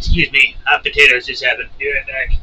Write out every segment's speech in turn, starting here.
Excuse me, hot potatoes just happened. Be right back.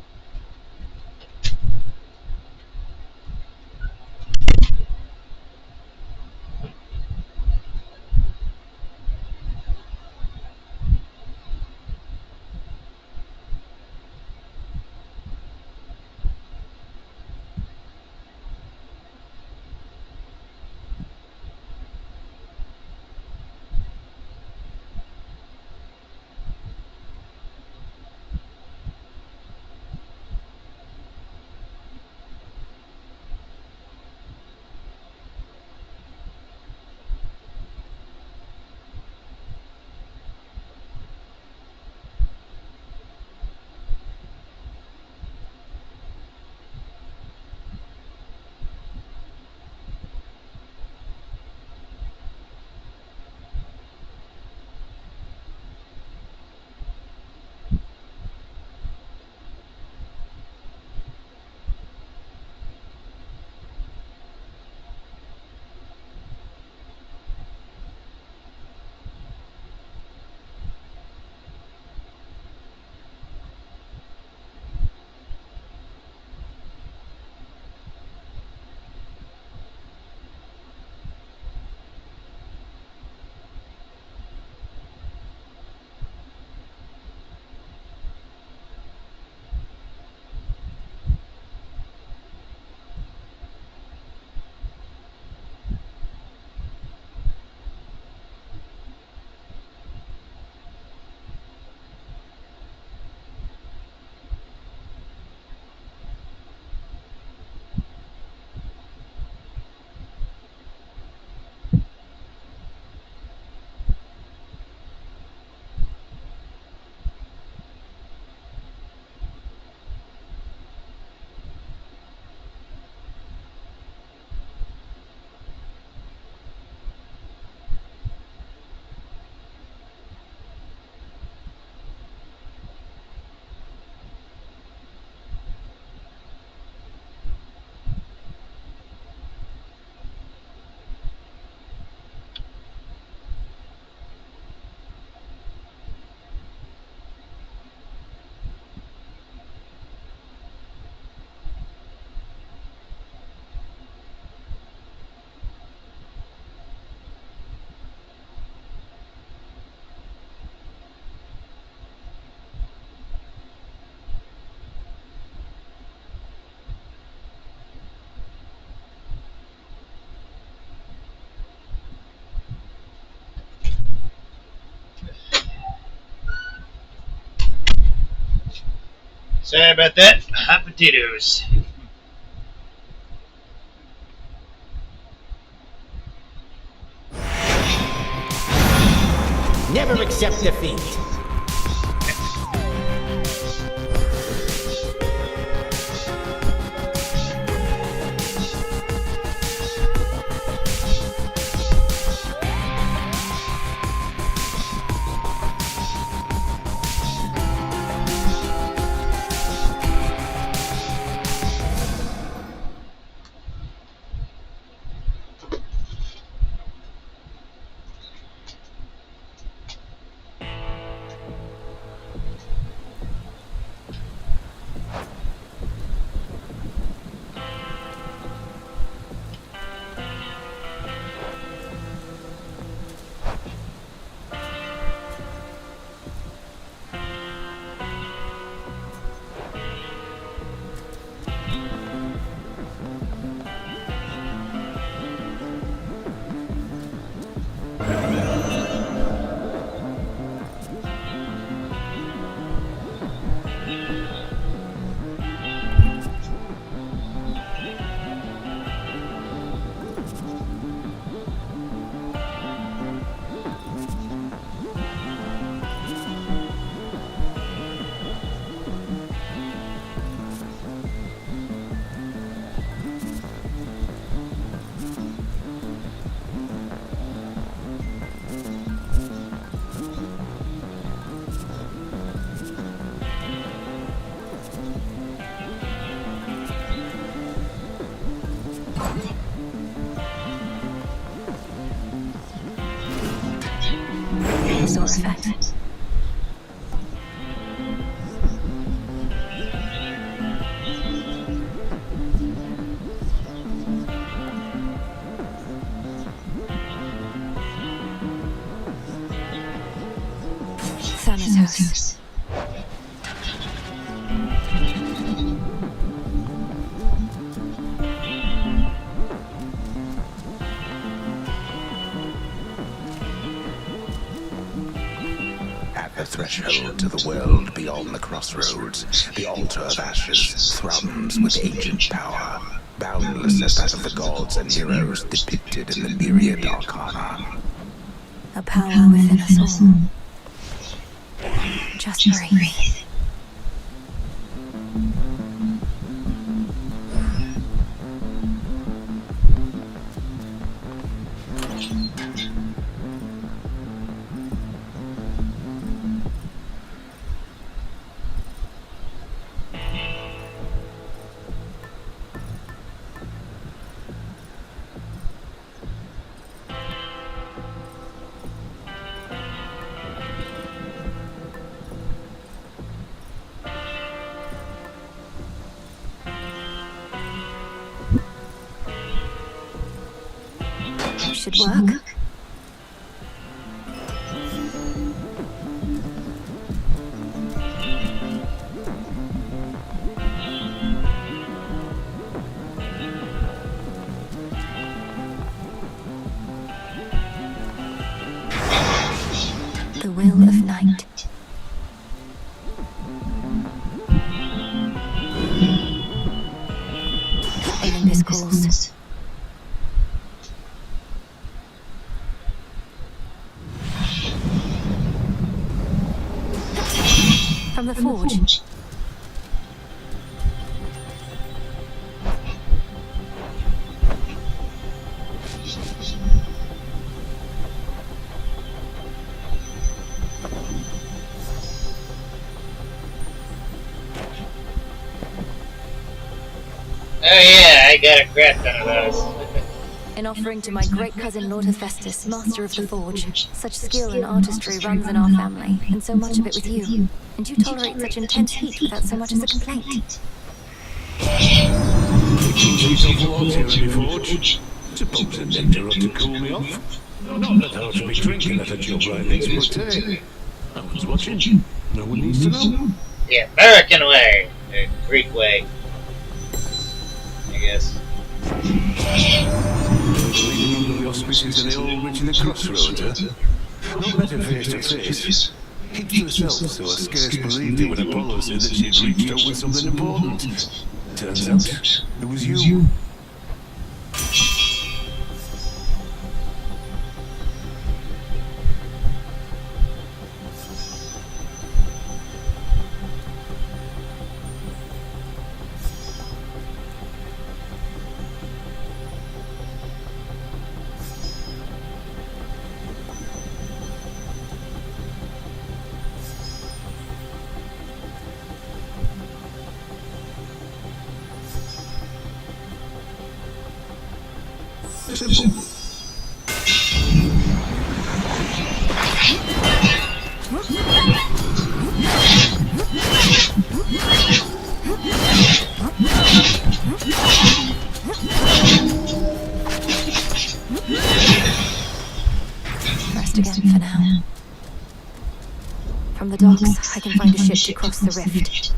Sorry about that. Hot potatoes. Never accept defeat. Resource effect. Santos. At the threshold to the world beyond the crossroads, the altar of ashes thrums with ancient power, boundless as that of the gods and heroes depicted in the myriad arcana. A power within us all. Just breathe. Should work. The will of night. Olympus calls. From the forge. Oh yeah, I got a crap ton of those. An offering to my great cousin Lord Hephaestus, master of the forge. Such skill and artistry runs in our family, and so much of it with you. And you tolerate such intense heat without so much as a complaint. Suppose a nectar ought to cool me off. Not that I ought to be drinking at a job like this, but I was watching. No one needs to know. The American way, the Greek way, I guess. Leaning under the auspices of the old witch in the crossroads, huh? Not better face to face. Keep to herself, so I scarce believed it when Apollo said that she'd reached out with something important. Turns out, it was you. Simple. Rest again for now. From the docks, I can find a ship to cross the rift.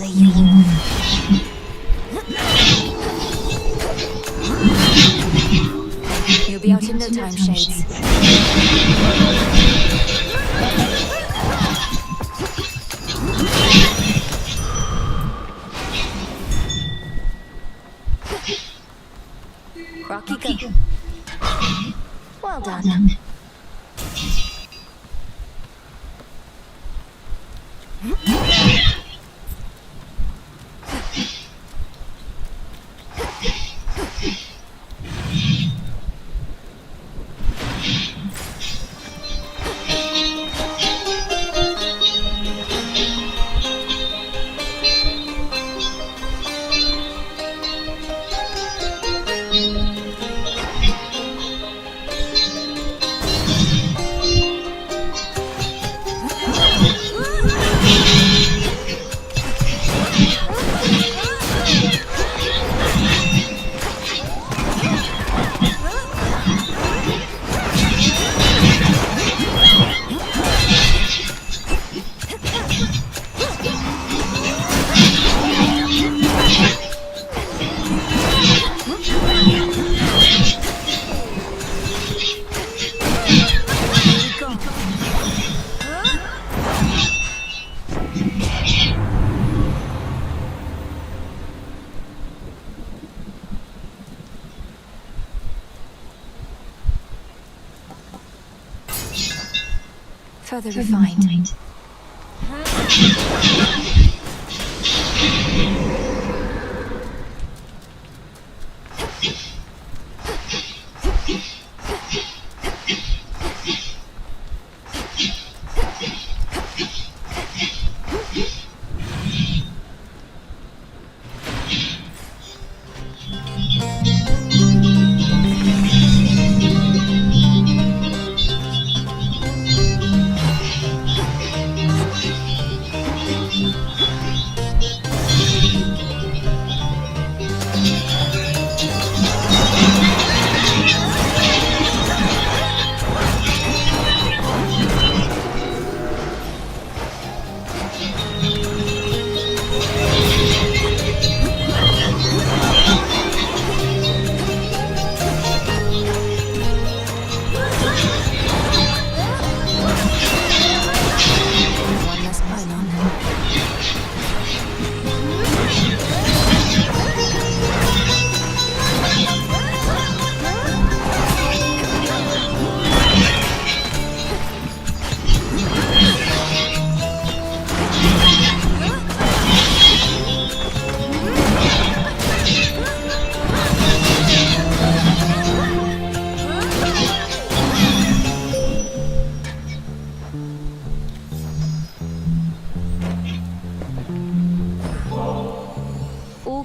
Slay you all. You'll be out in no time, Shades. Rocky, go. Well done. Further refined.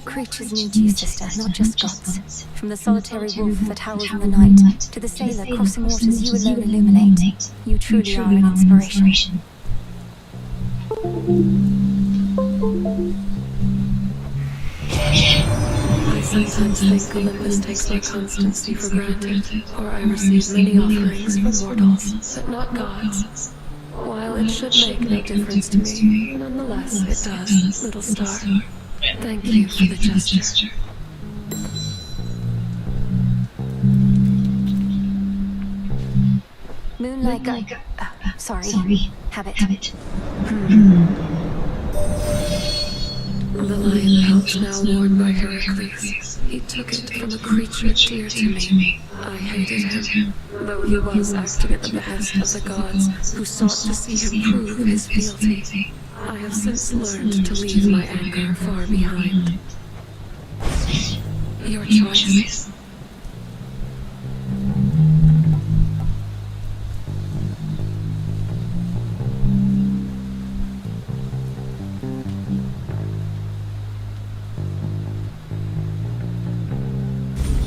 Creatures need you, sister, not just gods. From the solitary wolf that howls in the night, to the sailor crossing waters you alone illuminate. You truly are an inspiration. I sometimes think Olympus takes my constancy for granted, or I receive many offerings from mortals, but not gods. While it should make no difference to me, nonetheless it does, little star. Thank you for the gesture. Moonlight sorry. Habit. The lion pelt now worn by Heracles. He took it from a creature dear to me. I hated him, though he was acting at the behest of the gods, who sought to see him prove his fealty. I have since learned to leave my anger far behind. Your choice.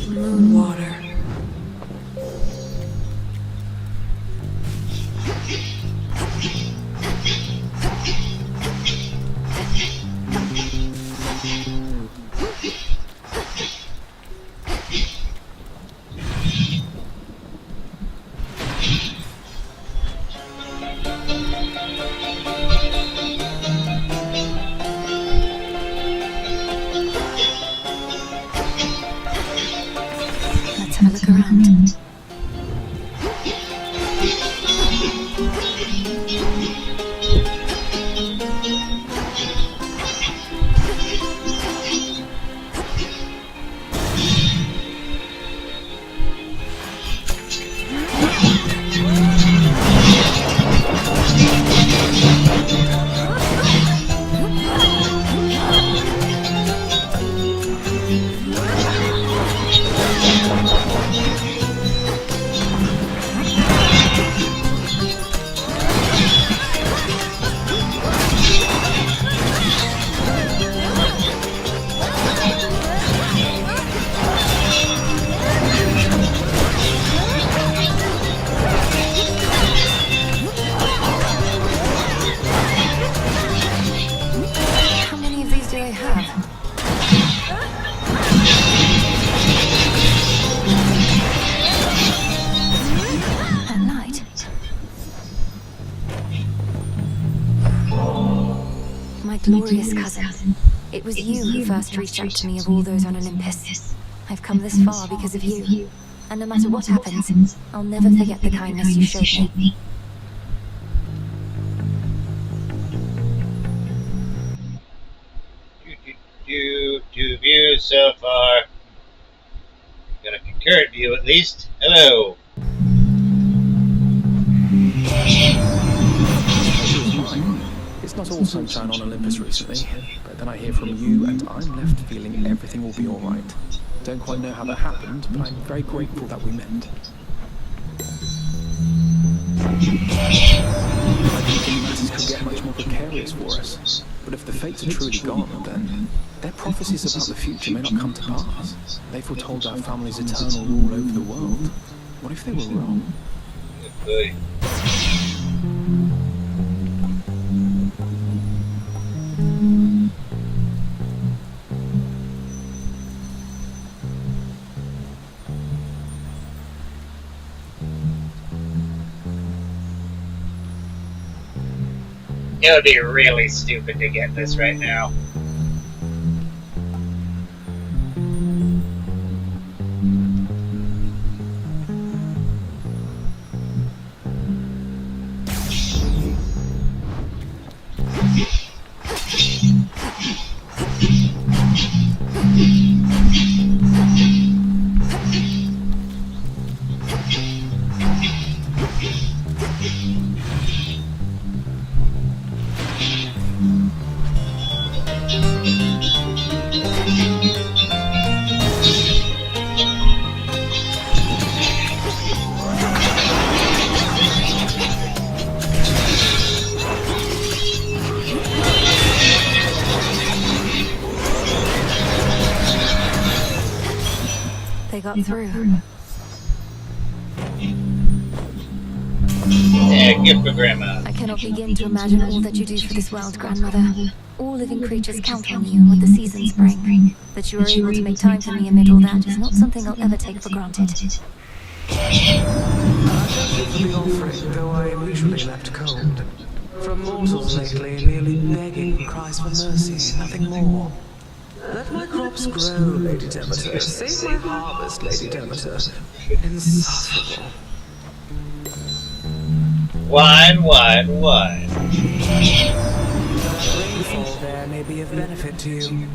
Moon water. My glorious cousin. It was you who first reached out to me of all those on Olympus. I've come this far because of you. And no matter what happens, I'll never forget the kindness you showed me. Two views so far. Got a concurrent view at least. Hello. It's not all sunshine on Olympus recently, but then I hear from you and I'm left feeling everything will be alright. Don't quite know how that happened, but I'm very grateful that we met. I didn't think matters could get much more precarious for us, but if the fates are truly gone, then their prophecies about the future may not come to pass. They foretold our family's eternal rule over the world. What if they were wrong? Good. It would be really stupid to get this right now. They got through. Yeah, gift for Grandma. I cannot begin to imagine all that you do for this world, Grandmother. All living creatures count on you with the seasons bring. That you are able to make time for me amid all that is not something I'll ever take for granted. For the offering, though I am usually left cold. From mortals lately, merely begging cries for mercy, nothing more. Let my crops grow, Lady Demeter. Save my harvest, Lady Demeter. Insufferable. Wine. Rainfall there may be of benefit to you,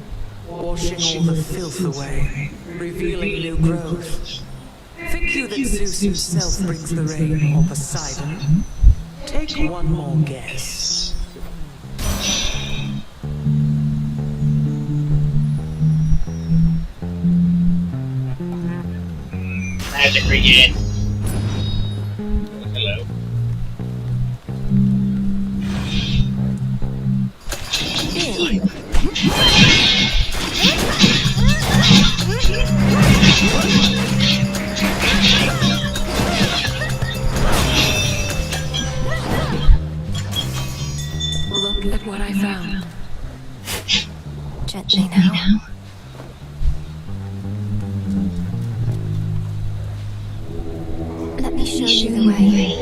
washing all the filth away, revealing new growth. Think you that Zeus himself brings the rain, or Poseidon? Take one more guess. Magic regain. Hello. Look at what I found. Gently now. Let me show you the way.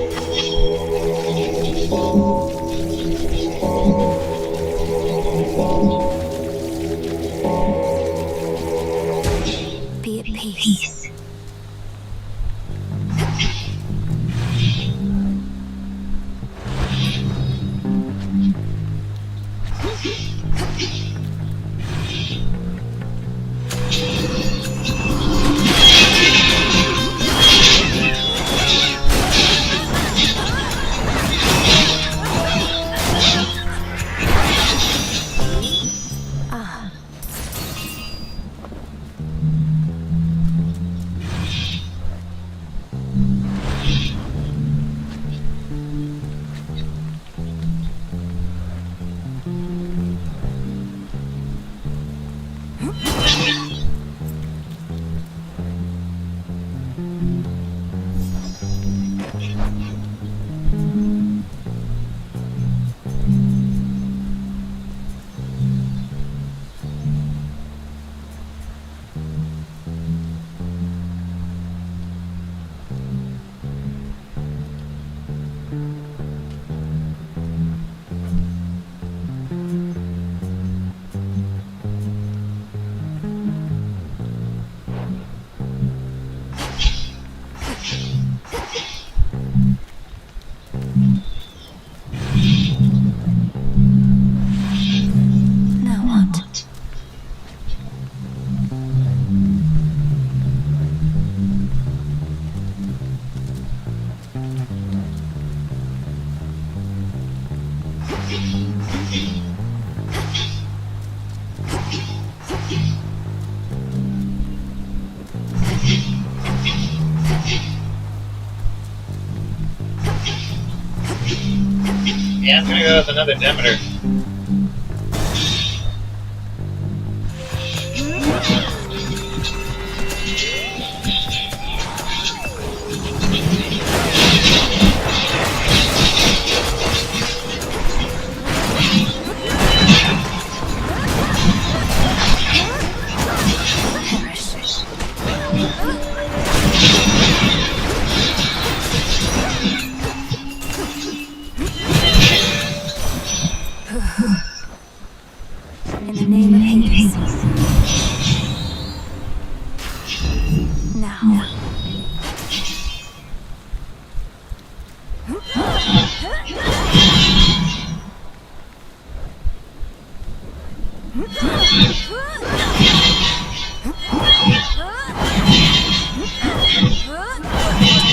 Be at peace. Yeah, I'm gonna go with another Demeter. In the name of Hades. Now.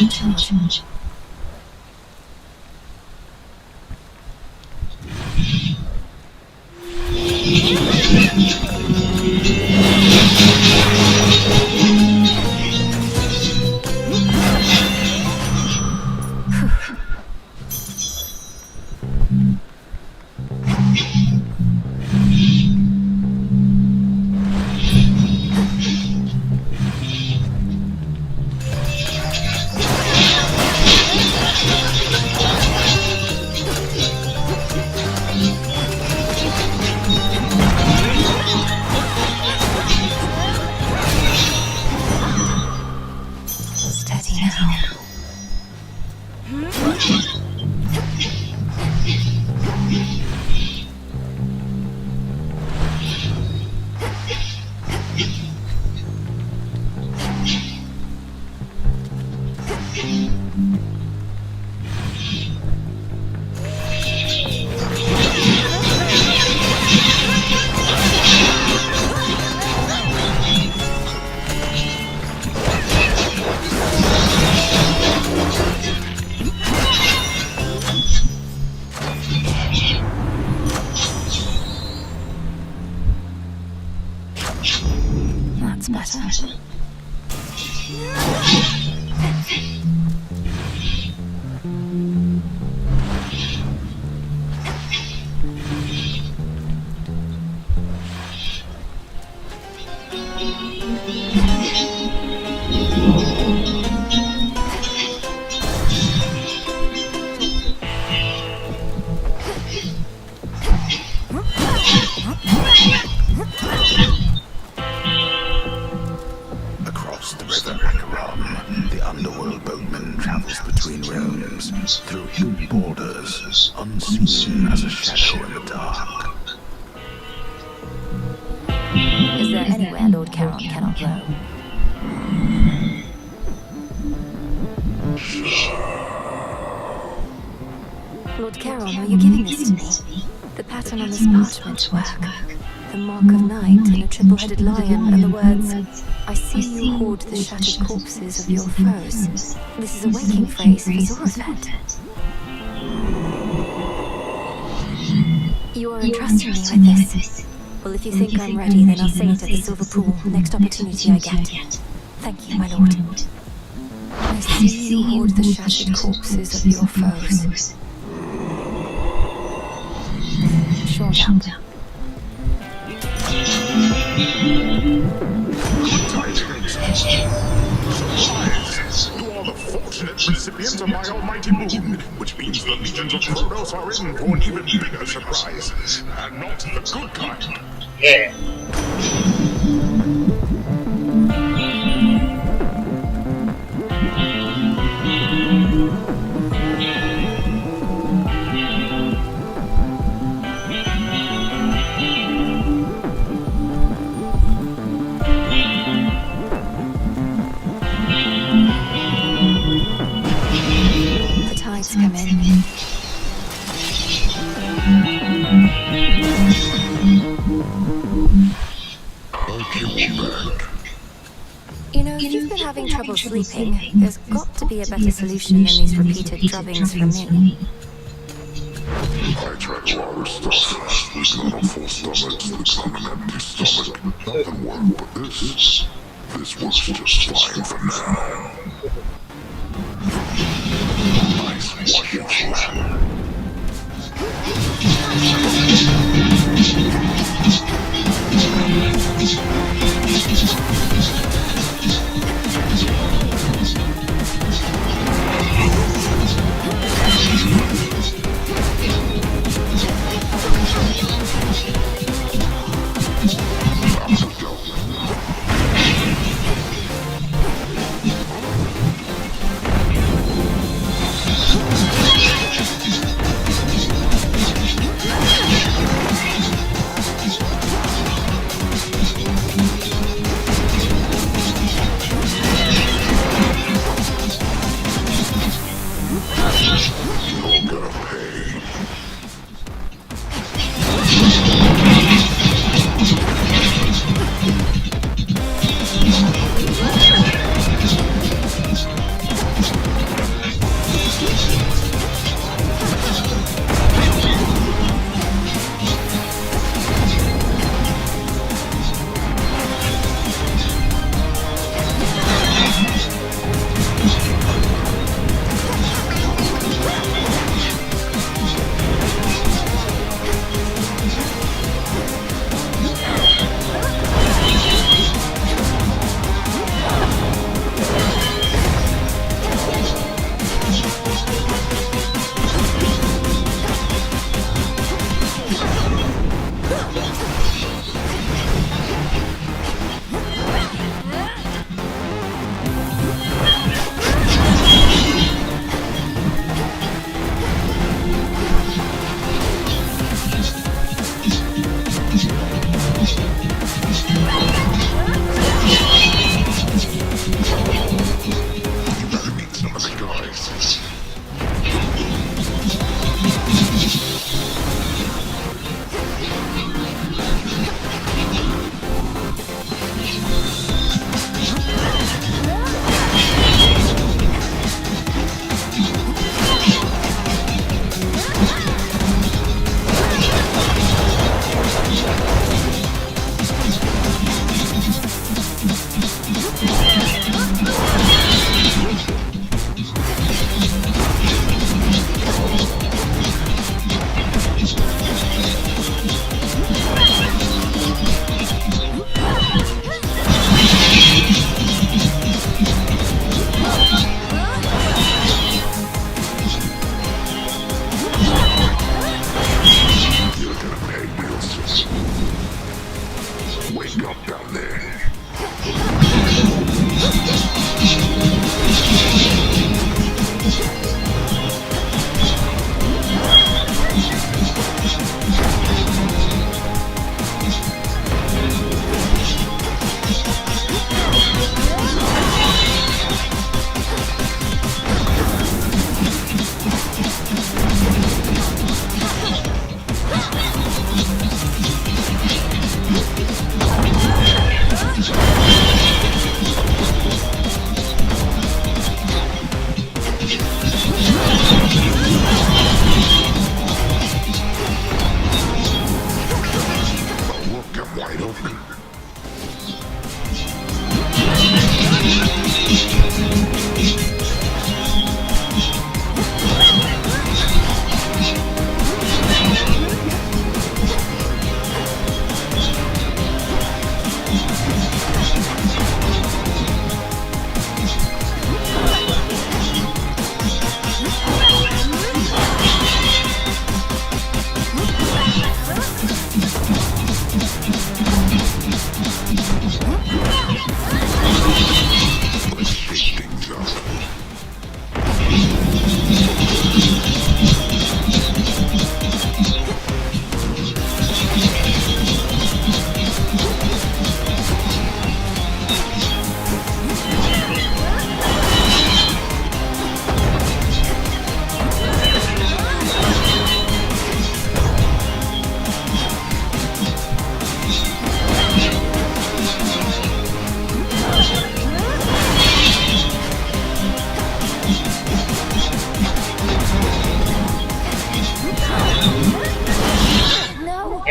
Charge. Steady now. That's better. Through hidden borders, unseen as a shadow in the dark. Is there anywhere Lord Charon cannot go? Lord Charon, are you giving this to me? The pattern on this parchment work. The mark of night and a triple-headed lion and the words, I see you hoard the shattered corpses of your foes. This is a waking phrase for Zorafed. You are entrusting me with this. Well, if you think I'm ready, then I'll say it at the Silver Pool, next opportunity I get. Thank you, my lord. I see you hoard the shattered corpses of your foes. Short up. Surprise! You are the fortunate recipient of my almighty moon, which means the legions of Protos are in for an even bigger surprise. And not the good kind. Yeah. The tides come in. You know, if you've been having trouble sleeping, there's got to be a better solution than these repeated drubbings from me. I tried a lot of stuff. Sleeping on a full stomach, sleeping on an empty stomach. Nothing worked, but this works just fine for now. Nice washing plan.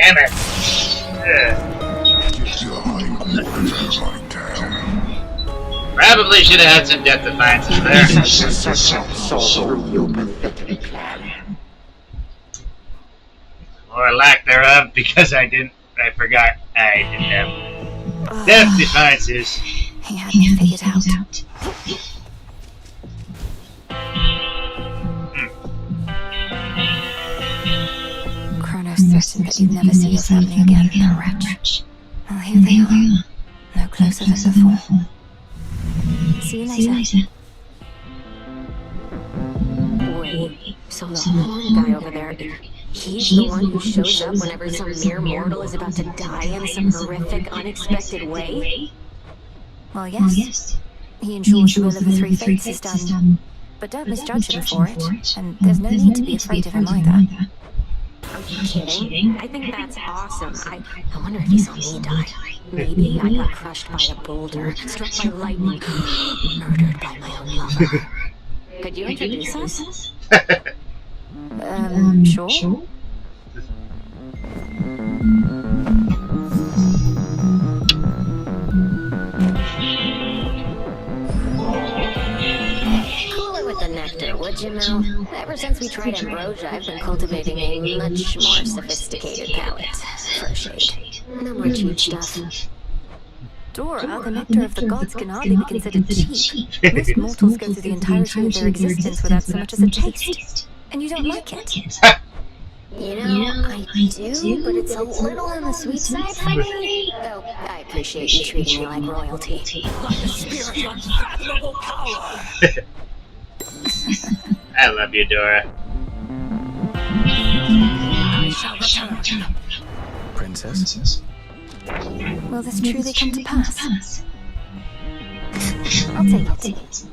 Damn it! Ugh. Get your hindquarters out of my town. Probably should have had some death defiances there. Or lack thereof, because I forgot I didn't have death defiances. He had me figured out. Kronos threatened that you'd never see your family again, the wretch. Well, here they are. No closer than before. See you later. Wait, so the horn guy over there, he's the one who shows up whenever some mere mortal is about to die in some horrific, unexpected way? Well, yes. He ensures the will of the three fates is done. But don't misjudge him for it, and there's no need to be afraid of him either. Are you kidding? I think that's awesome. I wonder if he saw me die. Maybe I got crushed by a boulder, struck by lightning, murdered by my own lover. Could you introduce us? Sure. Cooler with the nectar, would you, Mel? Ever since we tried ambrosia, I've been cultivating a much more sophisticated palate. For a shade. No more cheap stuff. Dora, the nectar of the gods can hardly be considered cheap. Most mortals go through the entirety of their existence without so much as a taste. And you don't like it. You know, I do, but it's a little on the sweet side for me. Though I appreciate you treating me like royalty. Like a spirit of unfathomable power. I love you, Dora. I shall return. Princess? Will this truly come to pass? I'll take it.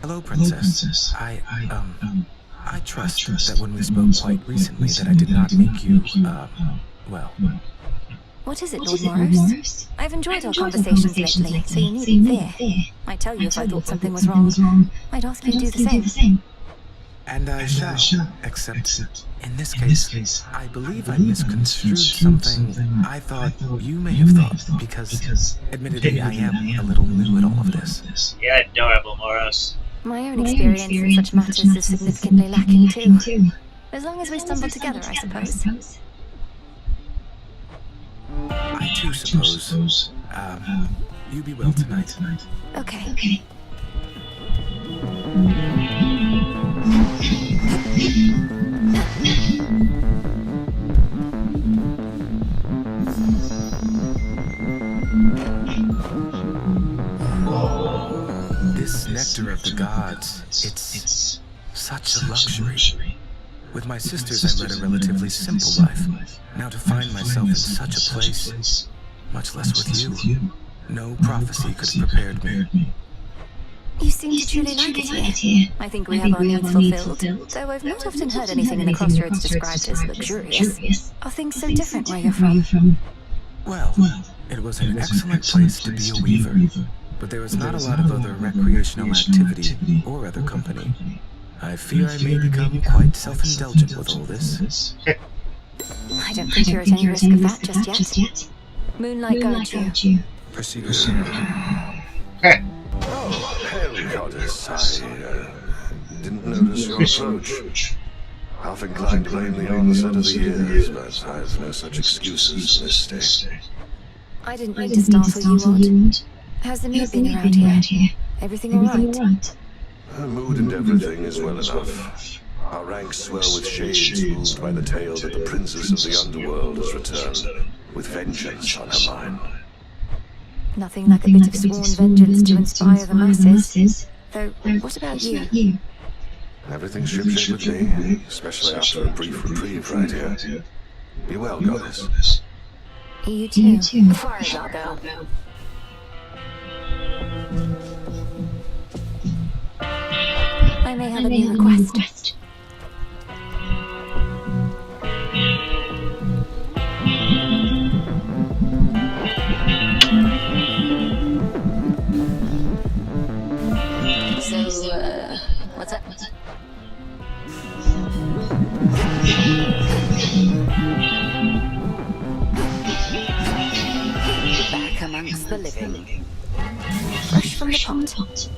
Hello, Princess. I trust that when we spoke quite recently that I did not make you, well. What is it, Lord Morros? I've enjoyed our conversations lately, so you needn't fear. I'd tell you if I thought something was wrong. I'd ask you to do the same. And I shall, except in this case, I believe I misconstrued something I thought you may have thought, because admittedly I am a little new at all of this. You're adorable, Moros. My own experience in such matters is significantly lacking too. As long as we stumble together, I suppose. I too suppose. You be well tonight. Okay. This nectar of the gods, it's such a luxury. With my sisters I led a relatively simple life. Now to find myself in such a place, much less with you, no prophecy could have prepared me. You seem to truly like it here. I think we have our needs fulfilled, though I've not often heard anything in the crossroads described as luxurious. Are things so different where you're from? Well, it was an excellent place to be a weaver, but there is not a lot of other recreational activity or other company. I fear I may become quite self-indulgent with all this. I don't think you're at any risk of that just yet. Moonlight guides you. Proceed. Oh, hail, goddess. I didn't notice your approach. Half inclined to blame the onset of the years, but I've no such excuses in this state. I didn't mean to startle you, Odd. How's the mood been around here? Everything alright? Her mood and everything is well enough. Our ranks swell with shades moved by the tale that the princess of the underworld has returned, with vengeance on her mind. Nothing like a bit of sworn vengeance to inspire the masses. Though, what about you? Everything's shipshape with me, especially after a brief reprieve right here. Be well, goddess. You too. As far as I'll go. I may have a new request. So, what's up? Back amongst the living. Fresh from the pot.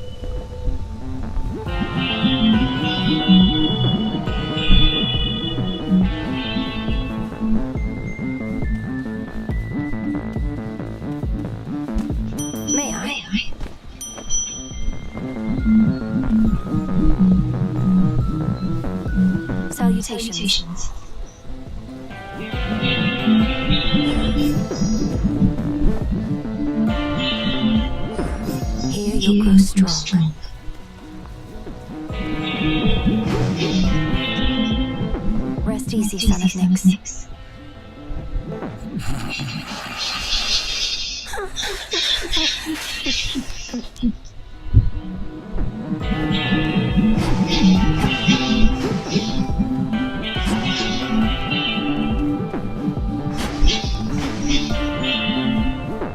May I? Salutations. Here you'll grow strong. Rest easy, son of Nyx.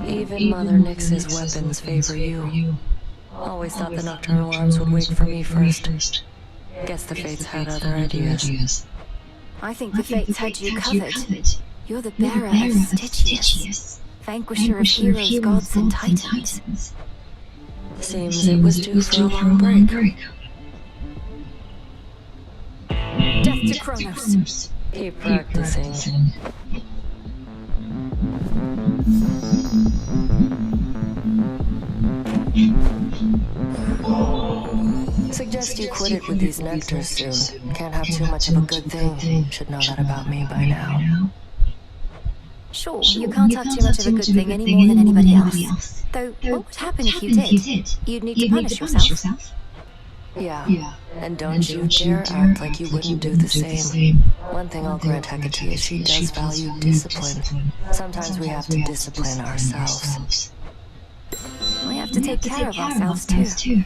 Even Mother Nyx's weapons favor you. Always thought the nocturnal arms would wait for me first. Guess the fates had other ideas. I think the fates had you covered. You're the bearer of Stygius, vanquisher of heroes, gods, and titans. Seems it was due for a long break. Death to Kronos. Keep practicing. Suggest you quit it with these nectars soon. Can't have too much of a good thing. Should know that about me by now. Sure, you can't have too much of a good thing any more than anybody else. Though, what would happen if you did? You'd need to punish yourself. Yeah, and don't you dare act like you wouldn't do the same. One thing I'll grant Hecate is she does value discipline. Sometimes we have to discipline ourselves. We have to take care of ourselves too.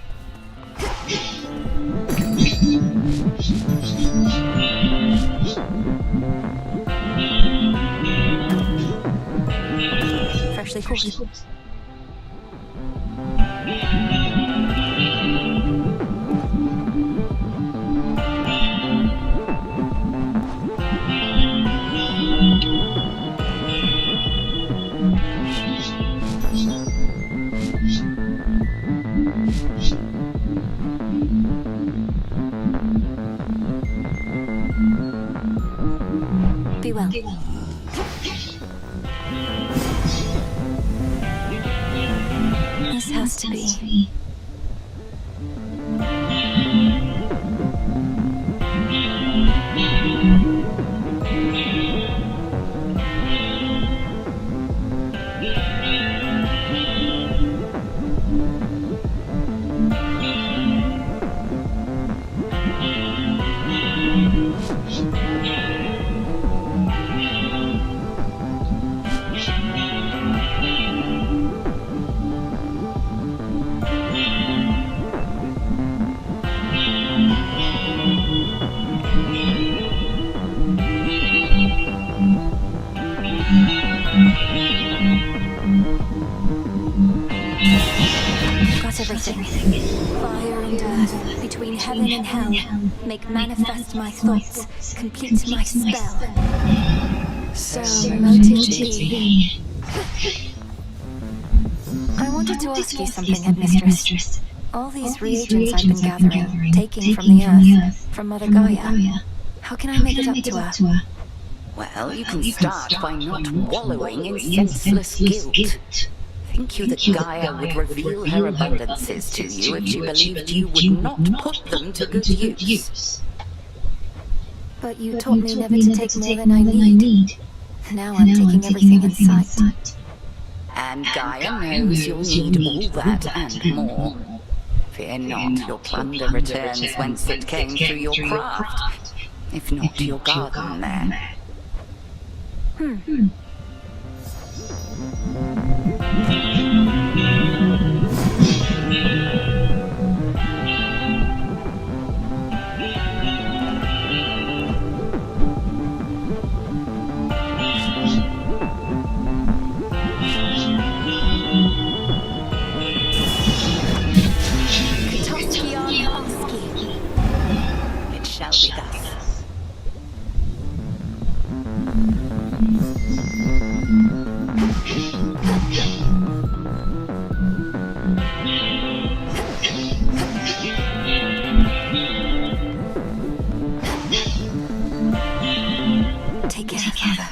Freshly caught. Be well. This has to be. Got everything. Fire and earth, between heaven and hell, make manifest my thoughts, complete my spell. So mote it be. I wanted to ask you something, Headmistress. All these reagents I've been gathering, taking from the earth, from Mother Gaia, how can I make it up to her? Well, you can start by not wallowing in senseless guilt. Think you that Gaia would reveal her abundances to you if she believed you would not put them to good use? But you taught me never to take more than I need. Now I'm taking everything in sight. And Gaia knows you'll need all that and more. Fear not, your plunder returns whence it came through your craft, if not your garden there. It shall be thus. Take care, Father.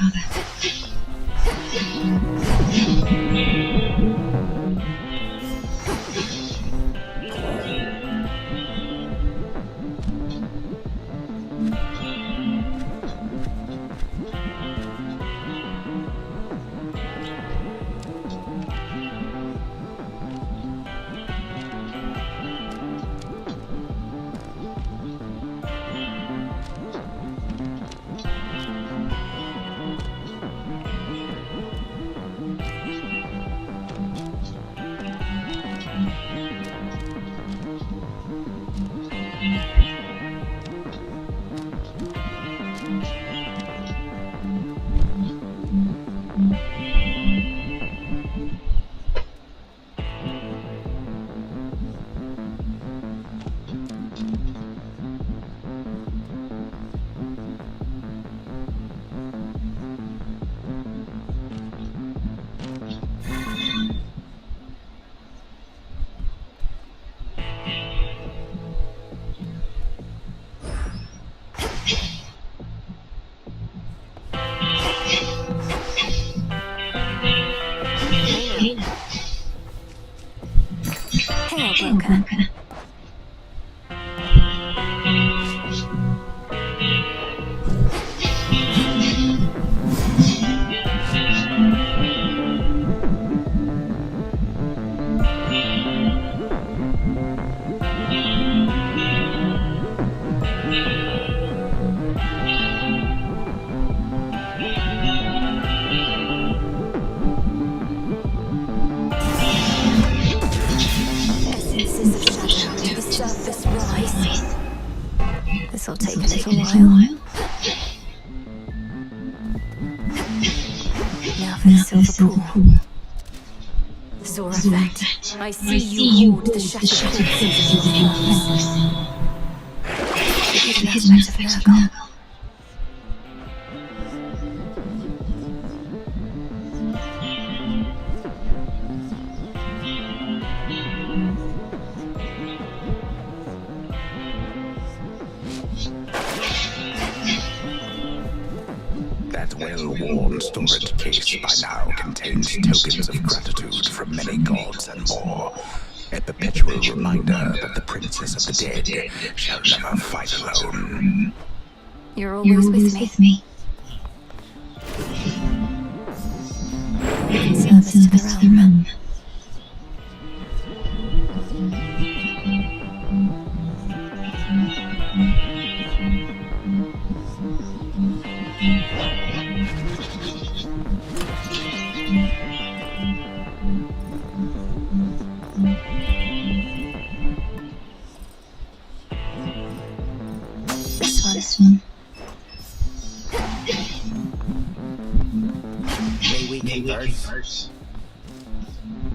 Hail, broker. This'll take a little while. Now for the silver pool. Zora effect. I see you hoard the shattered corpses of your foes. The hidden aspect of Nurgle. That well-worn storage case by now contains tokens of gratitude from many gods and more. A perpetual reminder that the princess of the dead shall never fight alone. You're always with me. In service to the realm. This one. May we converse?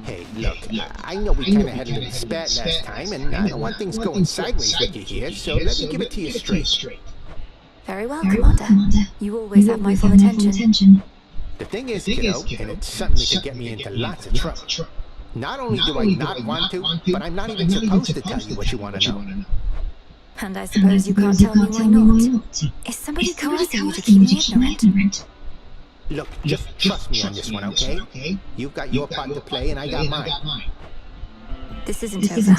Hey, look, I know we kind of had a little spat last time, and I don't want things going sideways with you here, so let me give it to you straight. Very well, Commander. You always have my full attention. The thing is, kiddo, and it's something that could get me into lots of trouble. Not only do I not want to, but I'm not even supposed to tell you what you want to know. And I suppose you can't tell me why not. Is somebody coercing you to keep me ignorant? Look, just trust me on this one, okay? You've got your part to play, and I got mine. This isn't over.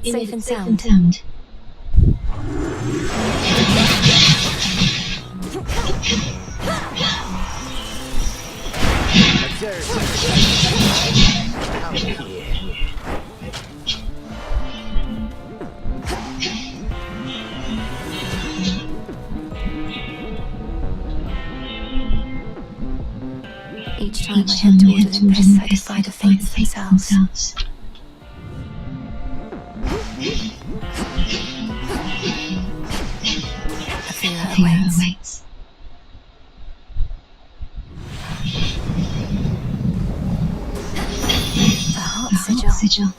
it's safe and sound. Observe. Out here. Each time I head toward Olympus, I defy the fates themselves. A fear awaits. The heart sigil.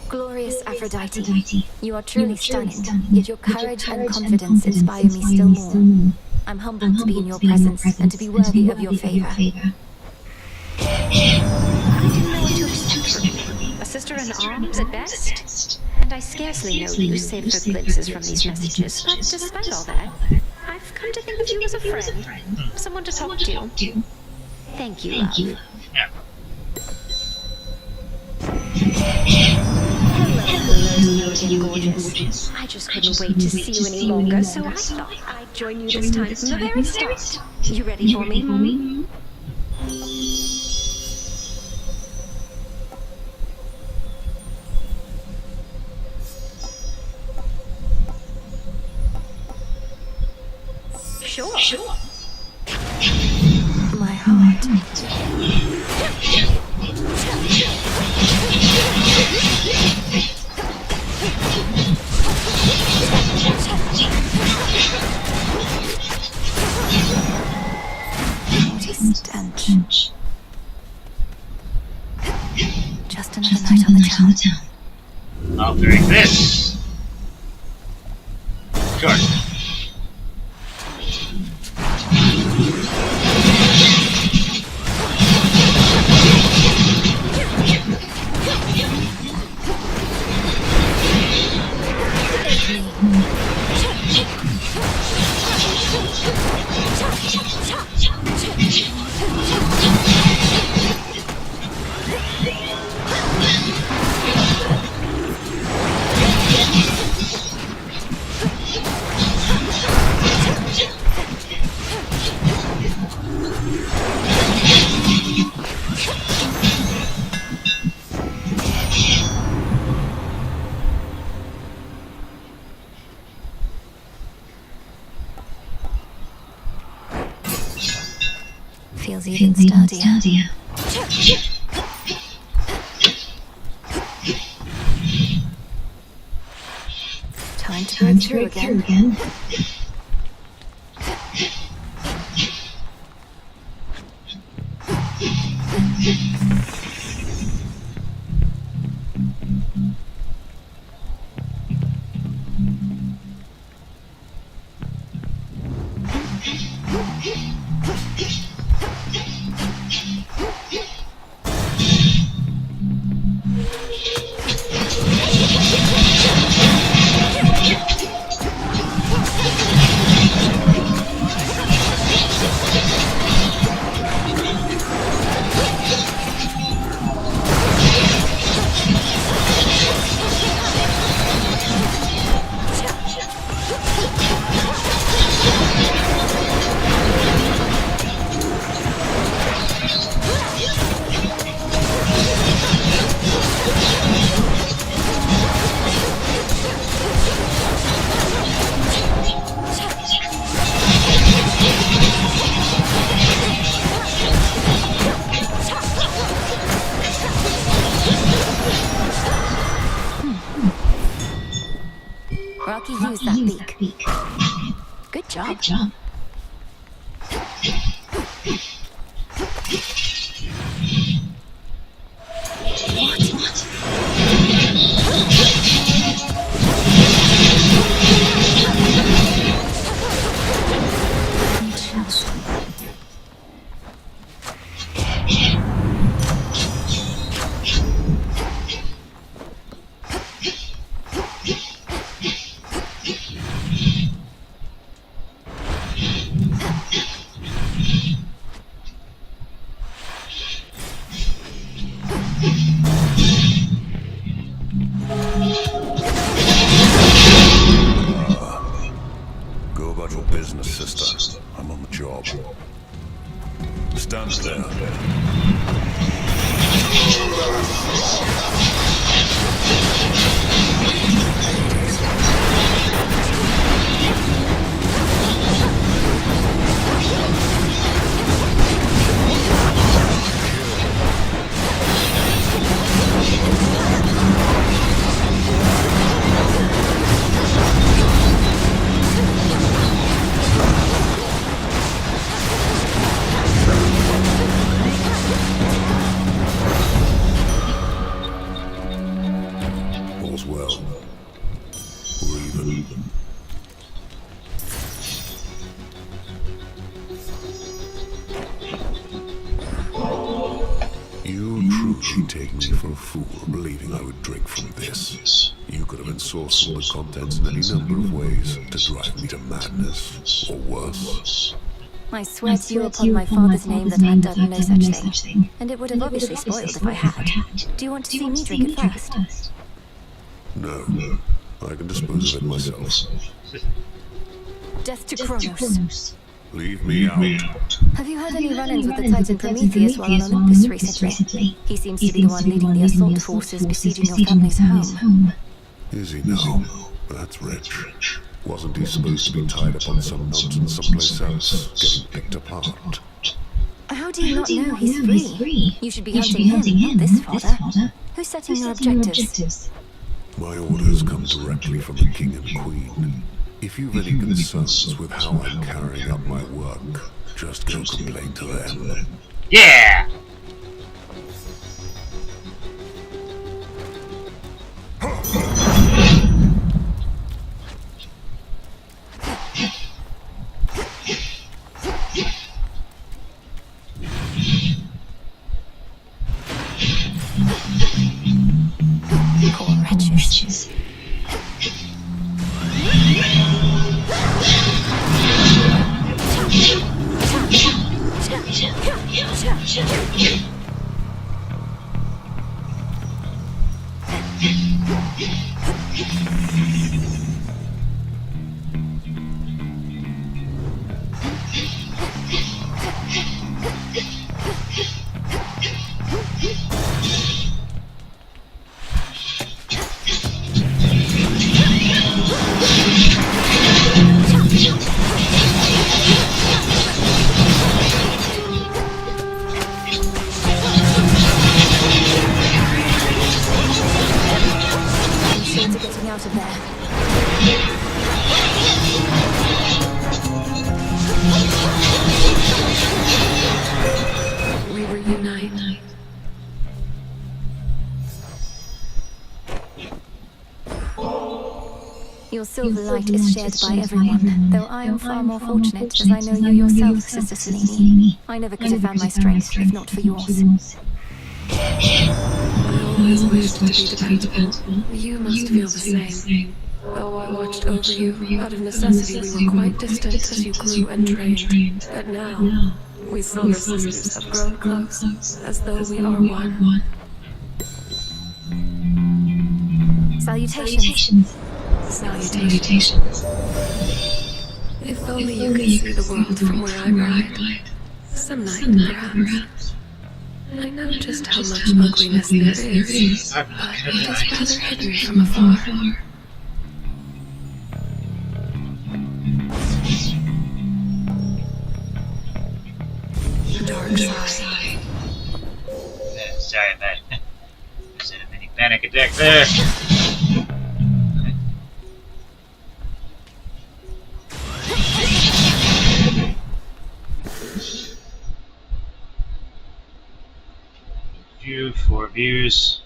Glorious Aphrodite, you are truly stunning, yet your courage and confidence inspire me still more. I'm humbled to be in your presence and to be worthy of your favor. I didn't know what to expect from you. A sister in arms at best? And I scarcely know you, save for glimpses from these messages. But despite all that, I've come to think of you as a friend. Someone to talk to. Thank you, love. Hello, dear gorgeous. I just couldn't wait to see you any longer, so I thought I'd join you this time from the very start. You ready for me? Sure. My heart. What a stench. Just another night on the town. I'll drink this. Sure. Feels even sturdier. Time to break through again. Rocky used that beak. Good job. Stand there. All's well. We're even. You truly take me for a fool, believing I would drink from this. You could have ensorcelled the contents in any number of ways to drive me to madness, or worse. I swear to you upon my father's name that I've done no such thing. And it would have obviously spoiled if I had. Do you want to see me drink it first? No, I can dispose of it myself. Death to Kronos. Leave me out. Have you had any run-ins with the Titan Prometheus while on Olympus recently? He seems to be the one leading the assault forces besieging your family's home. Is he now? That's rich. Wasn't he supposed to be tied up on some mountain someplace else, getting picked apart? How do you not know he's free? You should be hunting him, not this father. Who's setting your objectives? My orders come directly from the King and Queen. If you've any concerns with how I'm carrying out my work, just go complain to them. Yeah! Poor wretches. Out of there. We reunite. Your silver light is shared by everyone, though I am far more fortunate as I know you yourself, Sister Selene. I never could have found my strength if not for yours. I always wished to be dependable. You must feel the same. Though I watched over you, out of necessity we were quite distant as you grew and trained. But now, we silver sisters have grown close, as though we are one. Salutations. Salutations. If only you could see the world from where I ride. Some night, perhaps. I know just how much ugliness there is, but it is rather hidden from afar. Dark side. Sorry about it. Just had a mini panic attack there. View for views.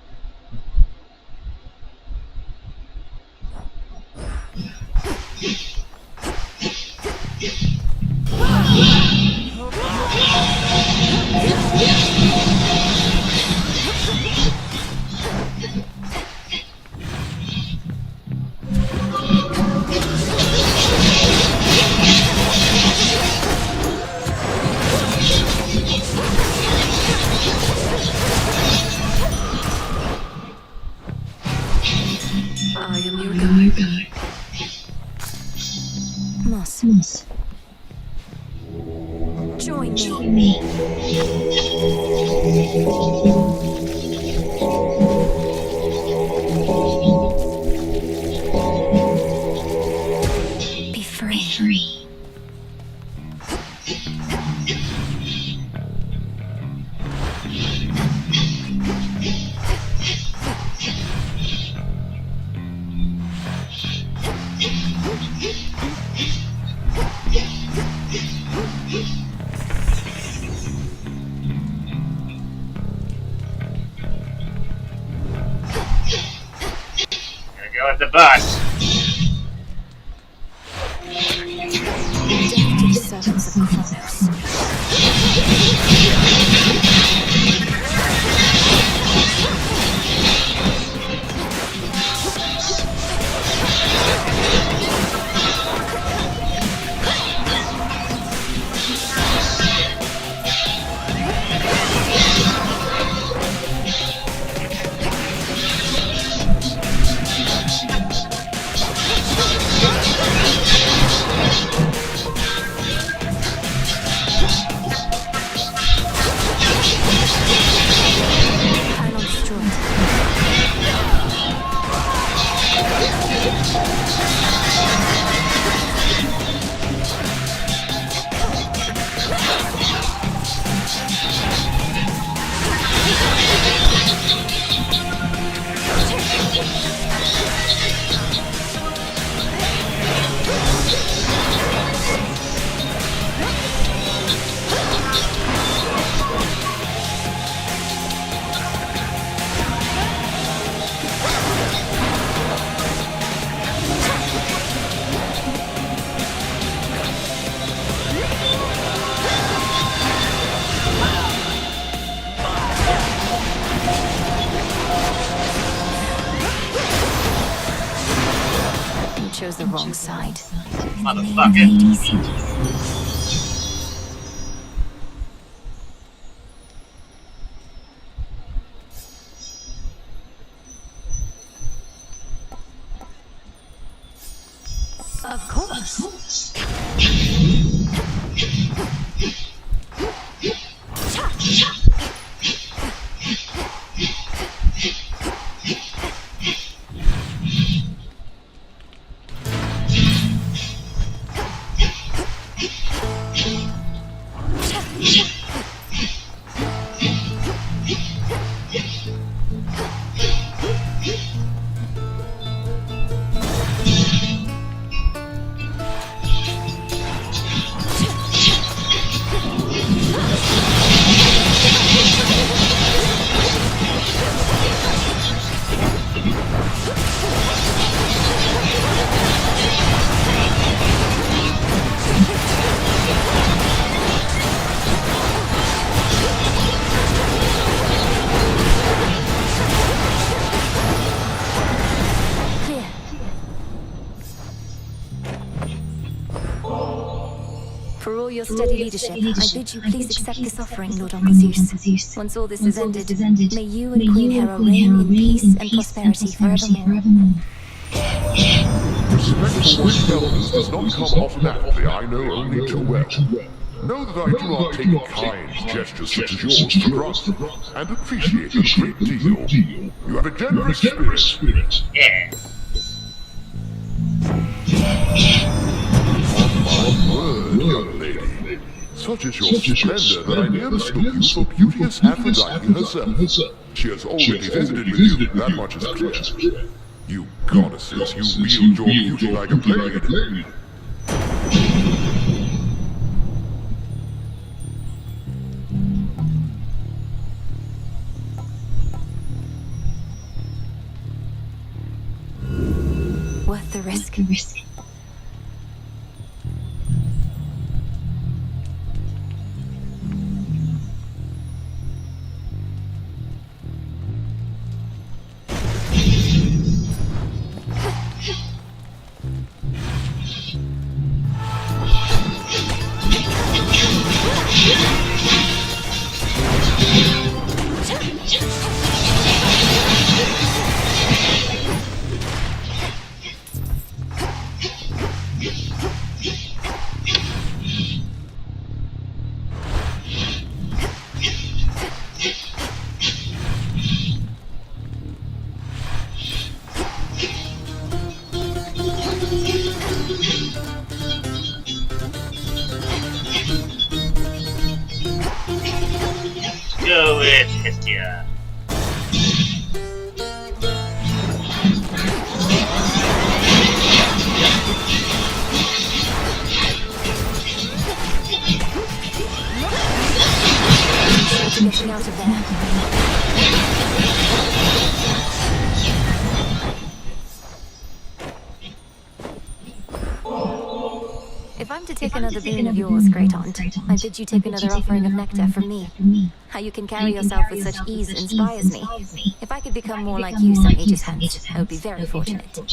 I am your guide. Moss. Join me. Gotta go with the bus. Death to the servants of Kronos. Chose the wrong side. Motherfucker. Of course. For all your steady leadership, I bid you please accept this offering, Lord Uncle Zeus. Once all this is ended, may you and Queen Hera reign in peace and prosperity forevermore. Respect for white elders does not come automatically, I know only too well. Know that I do not take kind gestures such as yours for granted, and appreciate them a great deal. You have a generous spirit. Yeah. On my word, young lady, such is your splendor that I near mistook you for beauteous Aphrodite herself. She has already visited with you, that much is clear. You goddesses, you wield your beauty like a blade. Worth the risk. Go with Hestia. If I'm to take another boon of yours, great aunt, I bid you take another offering of nectar from me. How you can carry yourself with such ease inspires me. If I could become more like you some ages hence, I would be very fortunate.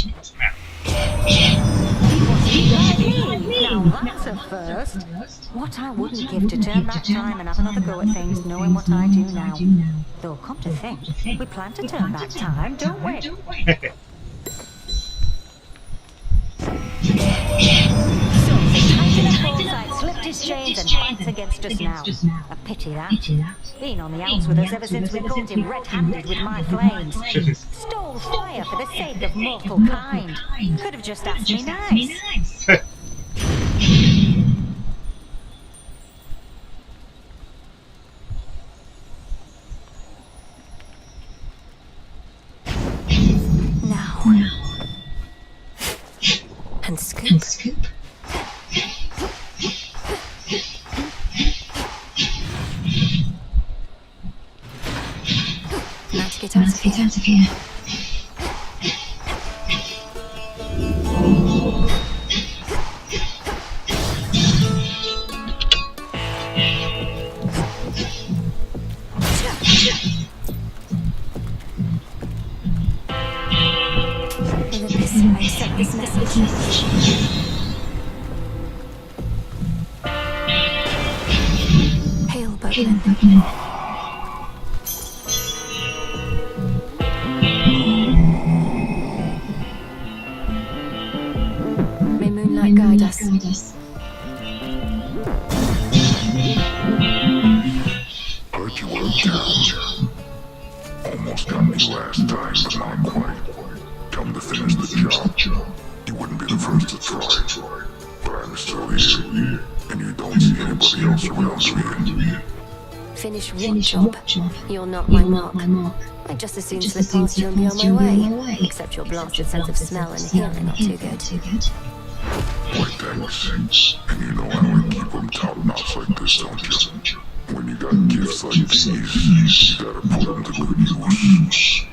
Now that's a first. What I wouldn't give to turn back time and have another go at things knowing what I do now. Though, come to think, we plan to turn back time, don't we? So, the Titan of Foresight slipped his chains and fights against us now. A pity that. Been on the outs with us ever since we caught him red-handed with my flames. Stole fire for the sake of mortal kind. Could have just asked me nice. And scoop. Now to get out of here. I accept this message. Hail, Boatman. May moonlight guide us. Heard you were in town. Almost got me last time, but not quite. Come to finish the job. You wouldn't be the first to try. But I'm still here, and you don't see anybody else around here. Finish what job? You're not my mark. I'd just as soon slip past you and be on my way. Except your blasted sense of smell and hearing not too good. Why, thanks. And you know I only keep them top-notch like this, don't you? When you got gifts like these, you gotta put them to good use.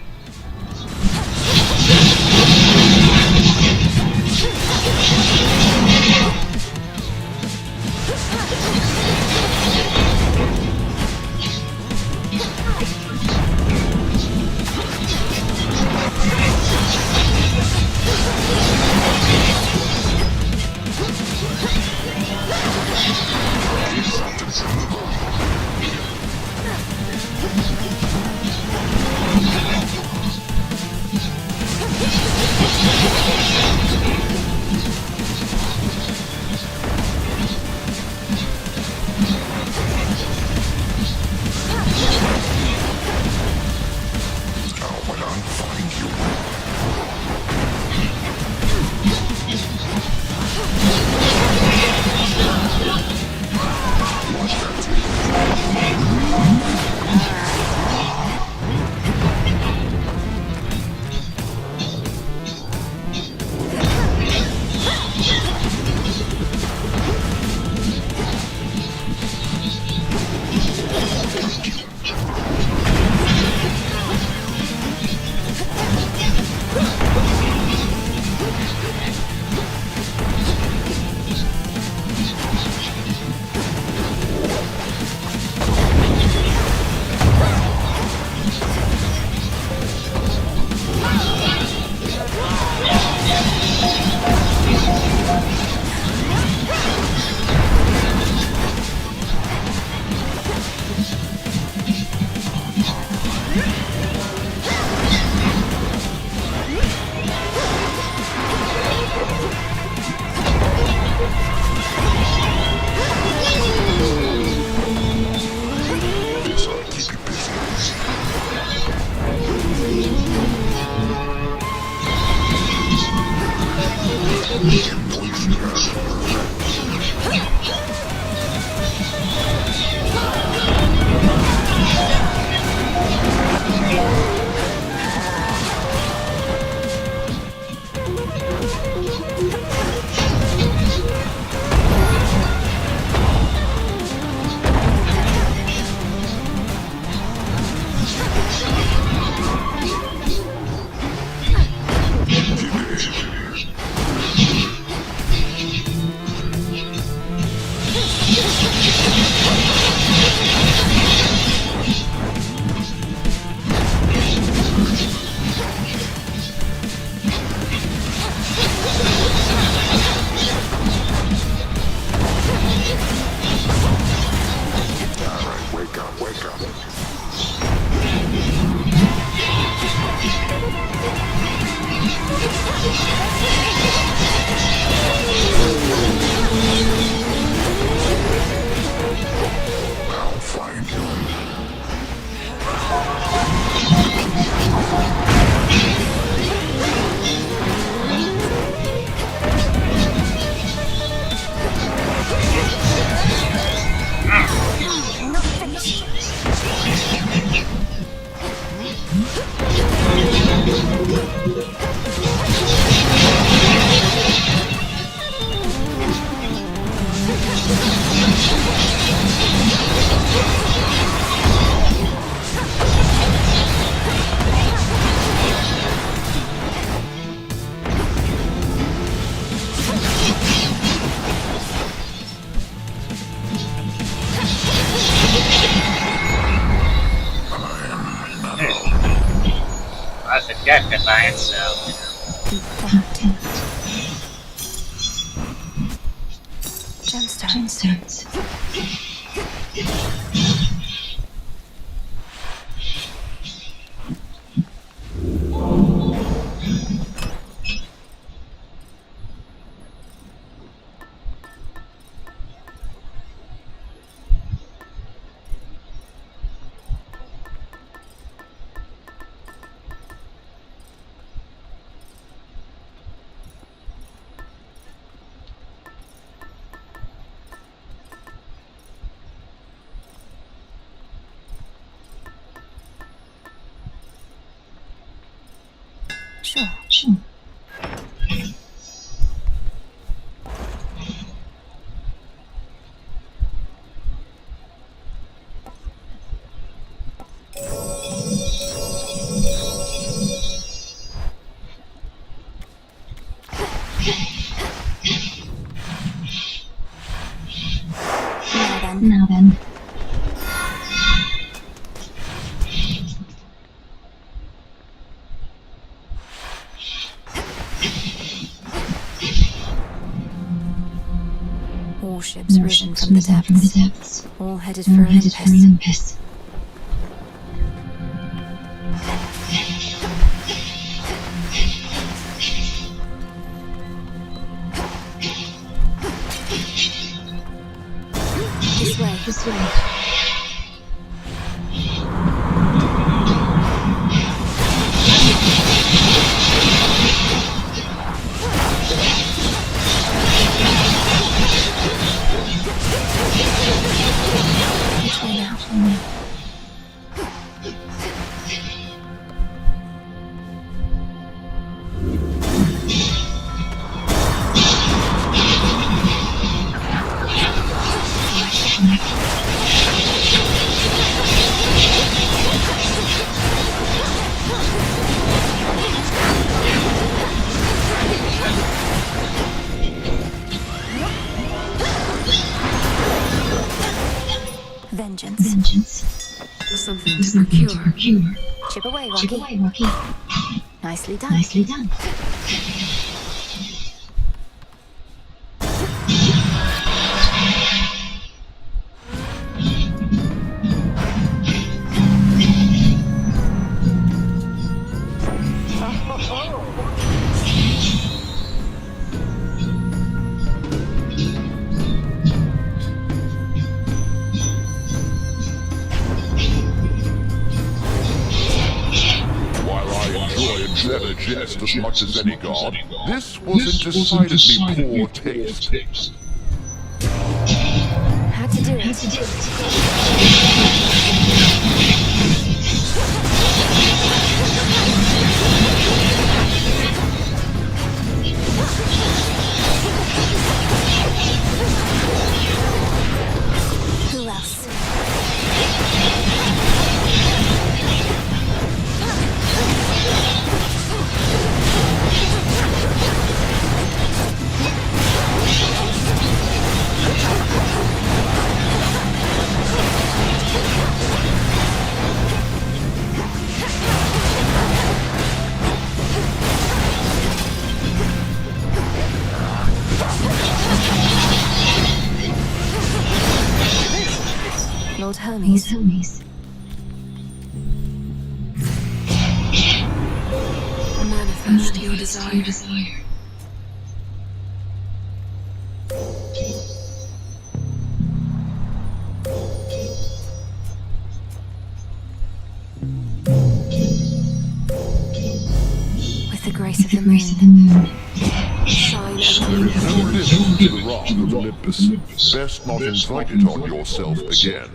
by itself. Gemstones. Sure. Now then. Warships risen from the depths, all headed for Olympus. This way. Vengeance. Something to procure. Chip away, Rocky. Nicely done. Clever jest as much as any god, this was a decidedly poor taste. Had to do it. Who else? Lord Hermes. Manifest your desire. With the grace of the moon. Shine ever. Don't listen to the wrath of Olympus. Best not invite it on yourself again.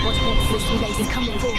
What makes this place come forth?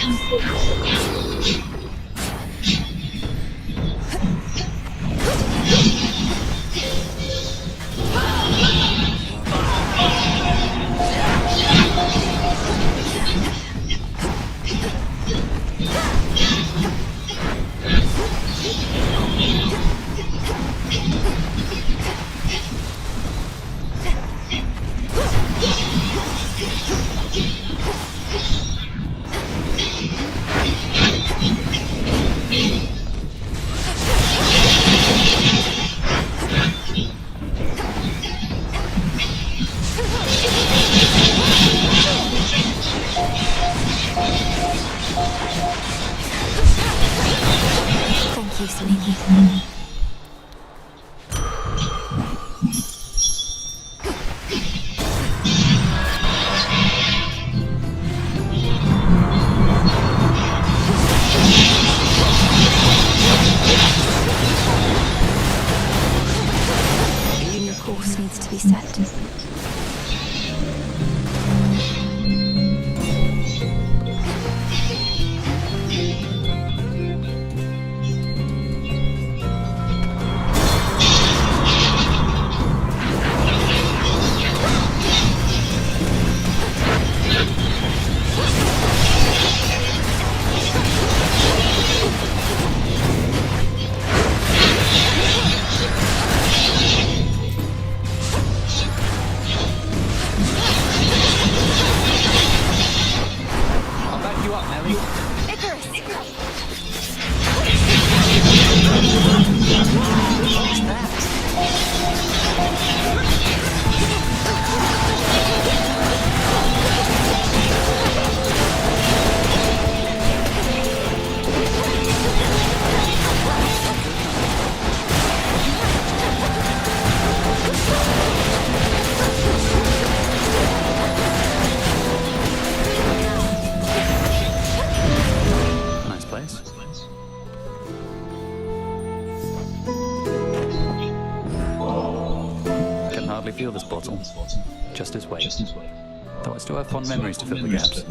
Though I still have fond memories to fill the gaps.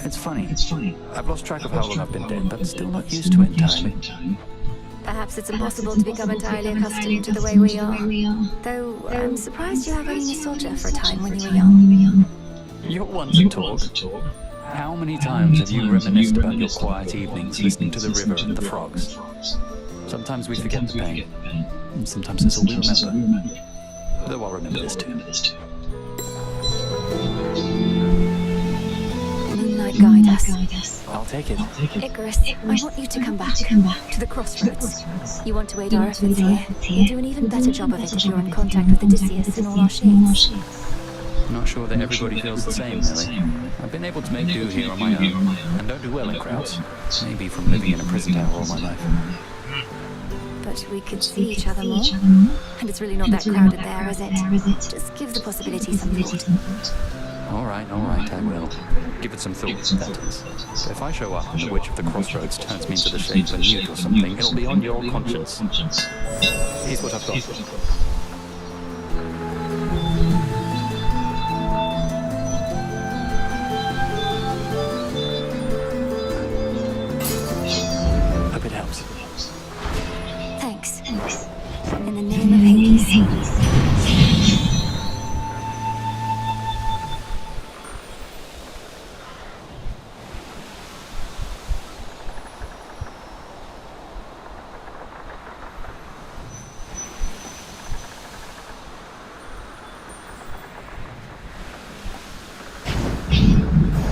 It's funny. I've lost track of how long I've been dead, but still not used to it entirely. Perhaps it's impossible to become entirely accustomed to the way we are. Though, I'm surprised you have any nostalgia for a time when you were young. You're one to talk. How many times have you reminisced about your quiet evenings listening to the river and the frogs? Sometimes we forget the pain, and sometimes it's all we remember. Though I'll remember this too. Moonlight, guide us. I'll take it. Icarus, I want you to come back to the crossroads. You want to aid our efforts here. You'll do an even better job of it if you're in contact with Odysseus and all our shades. Not sure that everybody feels the same, Lily. I've been able to make do here on my own, and don't do well in crowds. Maybe from living in a prison tower all my life. But we could see each other more. And it's really not that crowded there, is it? Just give the possibility some thought. All right, I will. Give it some thought, that is. But if I show up and the Witch of the Crossroads turns me into the shape of a newt or something, it'll be on your conscience. Here's what I've got. Hope it helps. Thanks. In the name of Hades.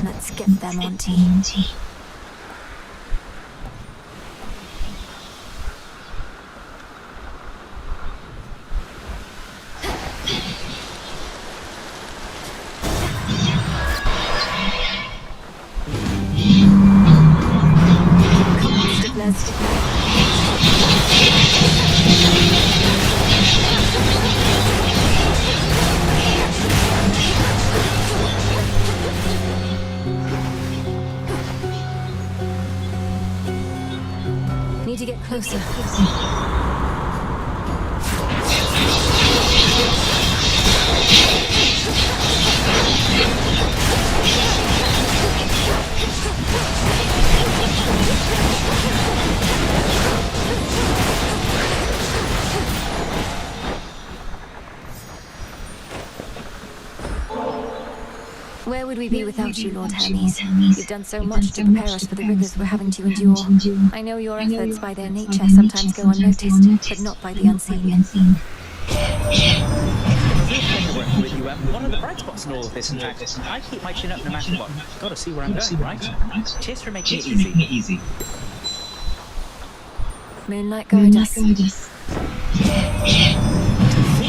Let's get them on team. Need to get closer. Where would we be without you, Lord Hermes? You've done so much to prepare us for the rigors we're having to endure. I know your efforts by their nature sometimes go unnoticed, but not by the unseen. One of the bright spots in all of this, in fact, I keep my chin up no matter what. Gotta see where I'm going, right? Cheers for making it easy. Moonlight, guide us.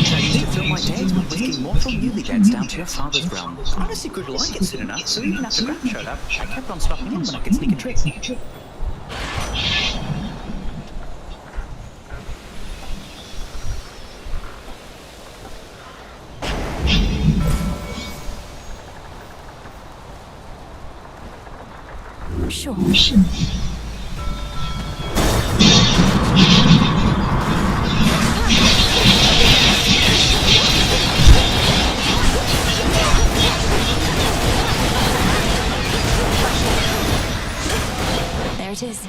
I used to fill my days with whisking mortal newlyweds down to your father's realm. Honestly, good like it soon enough, so even after Grant showed up, I kept on stopping in when I could sneak a trick. Sure. There it is.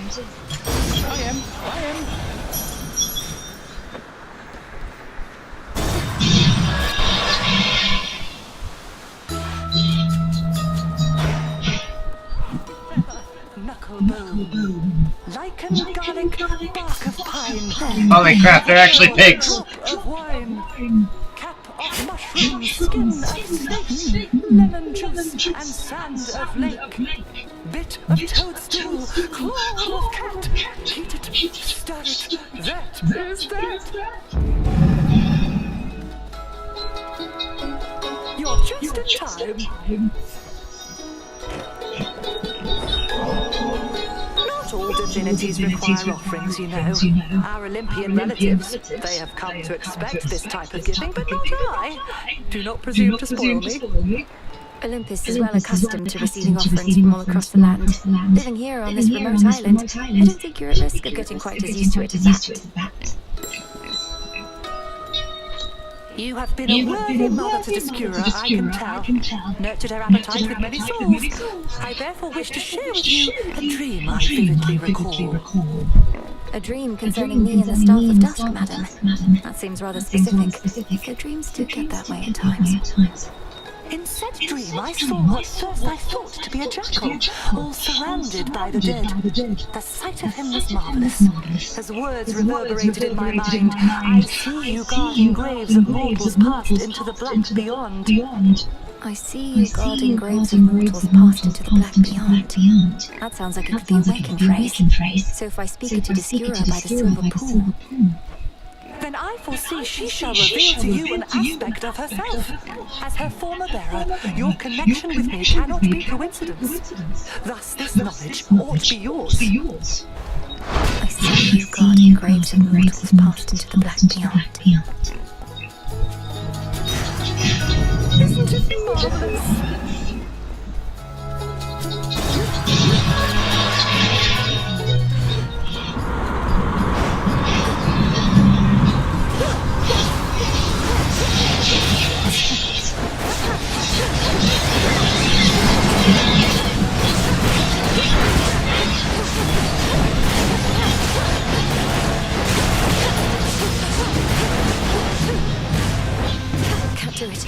I am. Knuckle bone, lichen garlic, bark of pine. Holy crap, they're actually pigs! Drop of wine, cap of mushroom, skin of snake, lemon juice and sand of lake. Bit of toadstool, claw of cat. Heat it, stir it. That is that. You're just in time. Not all divinities require offerings, you know. Our Olympian relatives, they have come to expect this type of giving, but not I. Do not presume to spoil me. Olympus is well accustomed to receiving offerings from all across the land. Living here on this remote island, I don't think you're at risk of getting quite as used to it as that. You have been a worthy mother to Discura, I can tell. Nurtured her appetite with many souls. I therefore wish to share with you a dream I vividly recall. A dream concerning me and the Staff of Dusk, madam. That seems rather specific, though dreams do get that way at times. In said dream, I saw what first I thought to be a jackal, all surrounded by the dead. The sight of him was marvellous. As words reverberated in my mind, I see you guarding graves of mortals passed into the black beyond. I see you guarding graves of mortals passed into the black beyond. That sounds like it could be a waking phrase. So if I speak it to Discura by the silver pool, then I foresee she shall reveal to you an aspect of herself. As her former bearer, your connection with me cannot be coincidence. Thus this knowledge ought be yours. I see you guarding graves of mortals passed into the black beyond. Isn't it marvelous? Can't do it.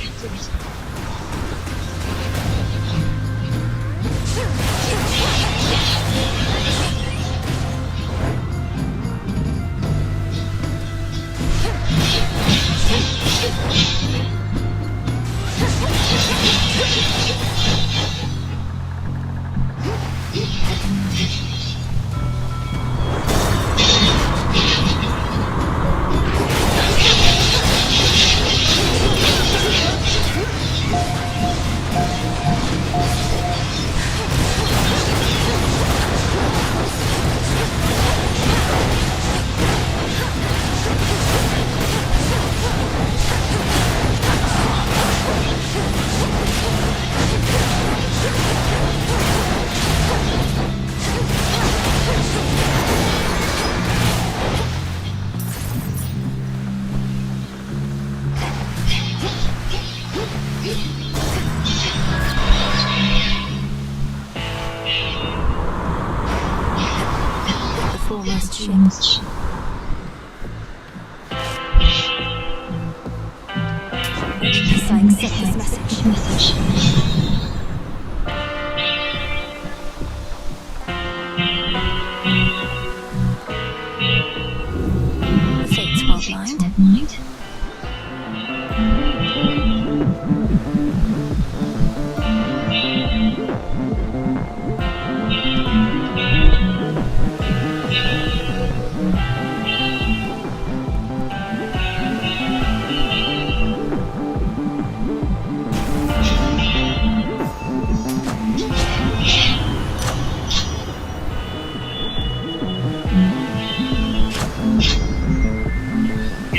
Foremost ship. As I accept this message. The fates won't mind.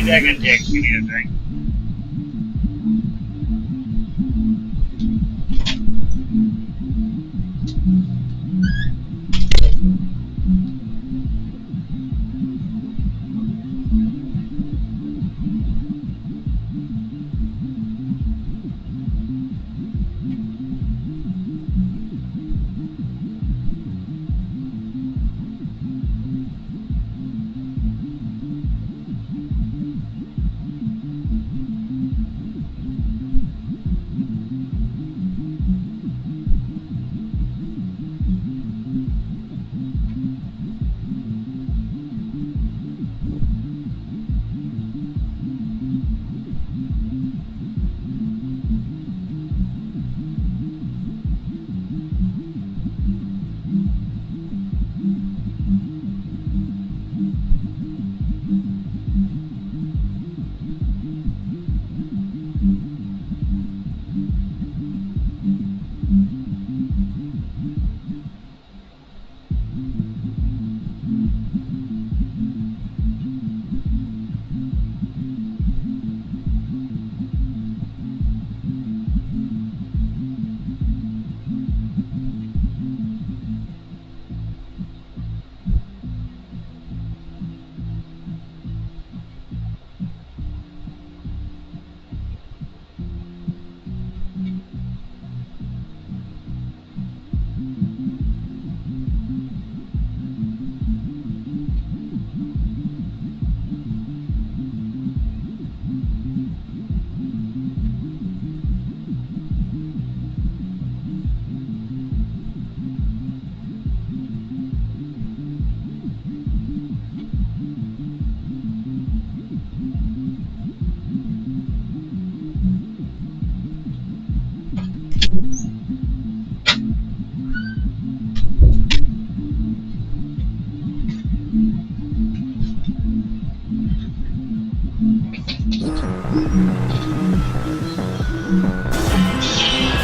That gonna take give me a drink.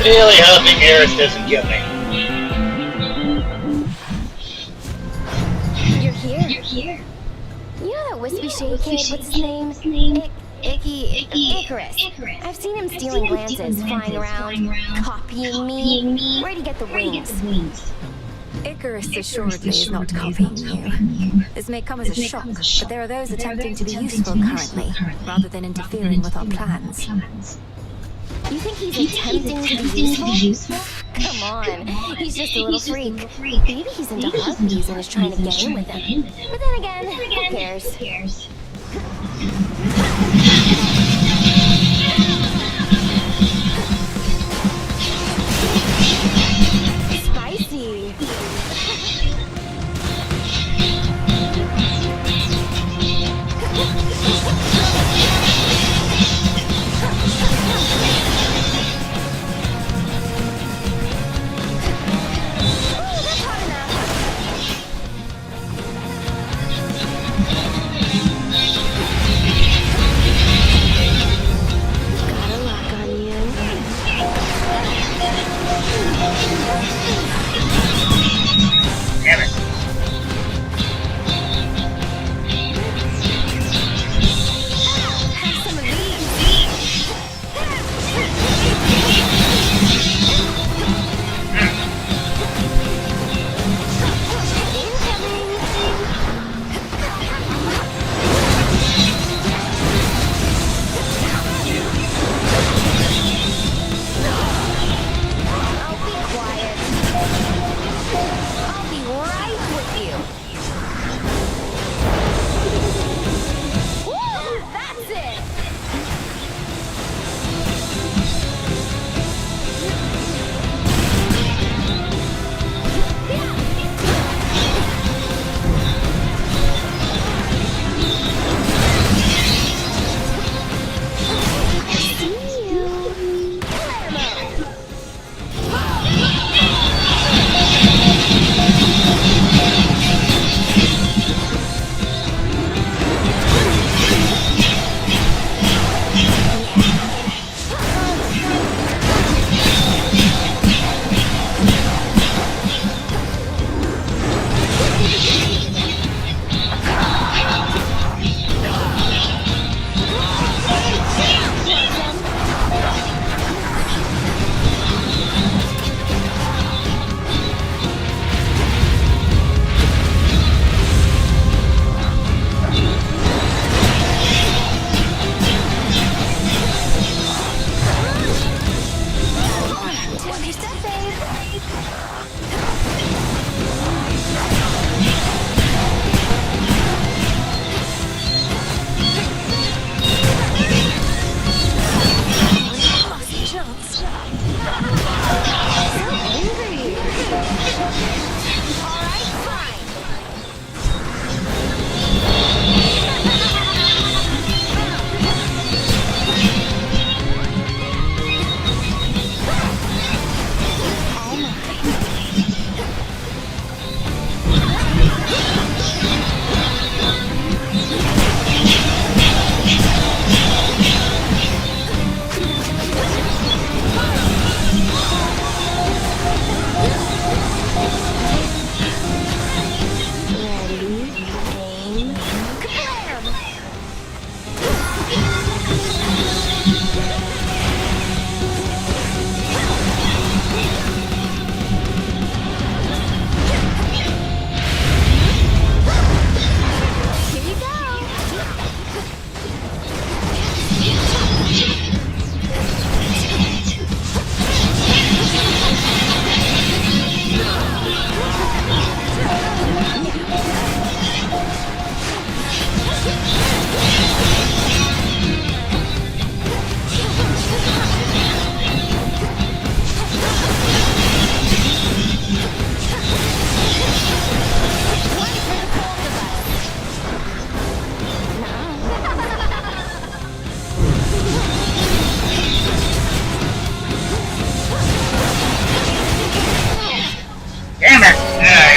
Really hoping Eris doesn't kill me. You're here? You know that wispy shade kid? What's his name? Icarus. I've seen him stealing glances, flying around, copying me. Where'd he get the wings? Icarus assuredly is not copying you. This may come as a shock, but there are those attempting to be useful currently, rather than interfering with our plans. You think he's attempting to be useful? Come on, he's just a little freak. Maybe he's into harpies and is trying to get in with them. But then again, who cares? Spicy. Damn it.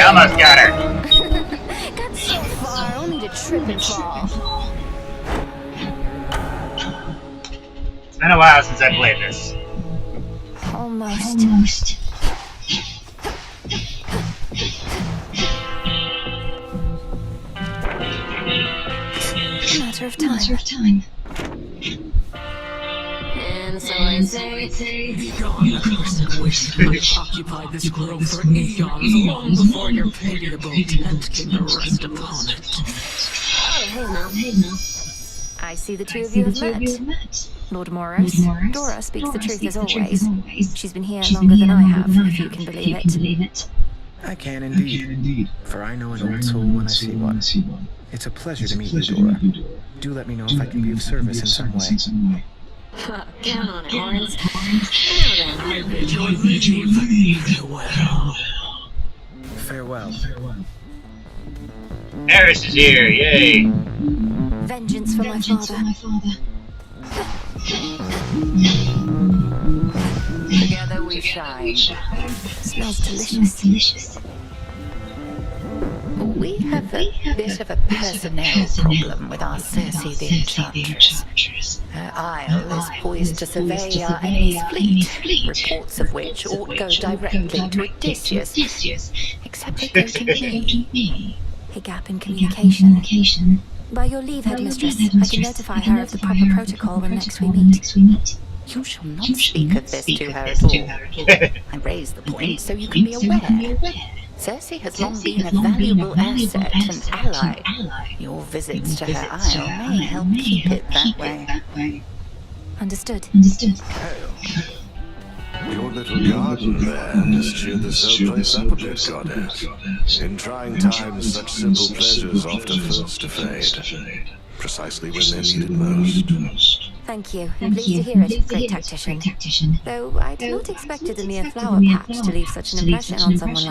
Almost got her. Got so far, only to trip and fall. It's been a while since I played this. Oh Almost. Matter of time. And so I say, be gone, accursed witch. I've occupied this grove for eons, long before your pitiable tent can rest upon it. Oh, hey now. I see the two of you have met. Lord Morris. Dora speaks the truth as always. She's been here longer than I have, if you can believe it. I can indeed, for I know an old soul when I see one. It's a pleasure to meet you, Dora. Do let me know if I can be of service in some way. Count on it, Horns. Now then, I bid you leave. Farewell. Harris is here, yay! Vengeance for my father. Together we shine. Smells delicious. We have a bit of a personnel problem with our Circe the Enchantress. Her isle is poised to survey our enemy's fleet, reports of which ought go directly to Odysseus, except they go to me. A gap in communication. By your leave, headmistress, I can notify her of the proper protocol when next we meet. You shall not speak of this to her at all. I raise the point so you can be aware. Circe has long been a valuable asset and ally. Your visits to her isle may help keep it that way. Understood. Your little garden there has cheered this old place up a bit, goddess. In trying times, such simple pleasures often first to fade, precisely when they're needed most. Thank you. I'm pleased to hear it, great tactician. Though I'd not expected a mere flower patch to leave such an impression on someone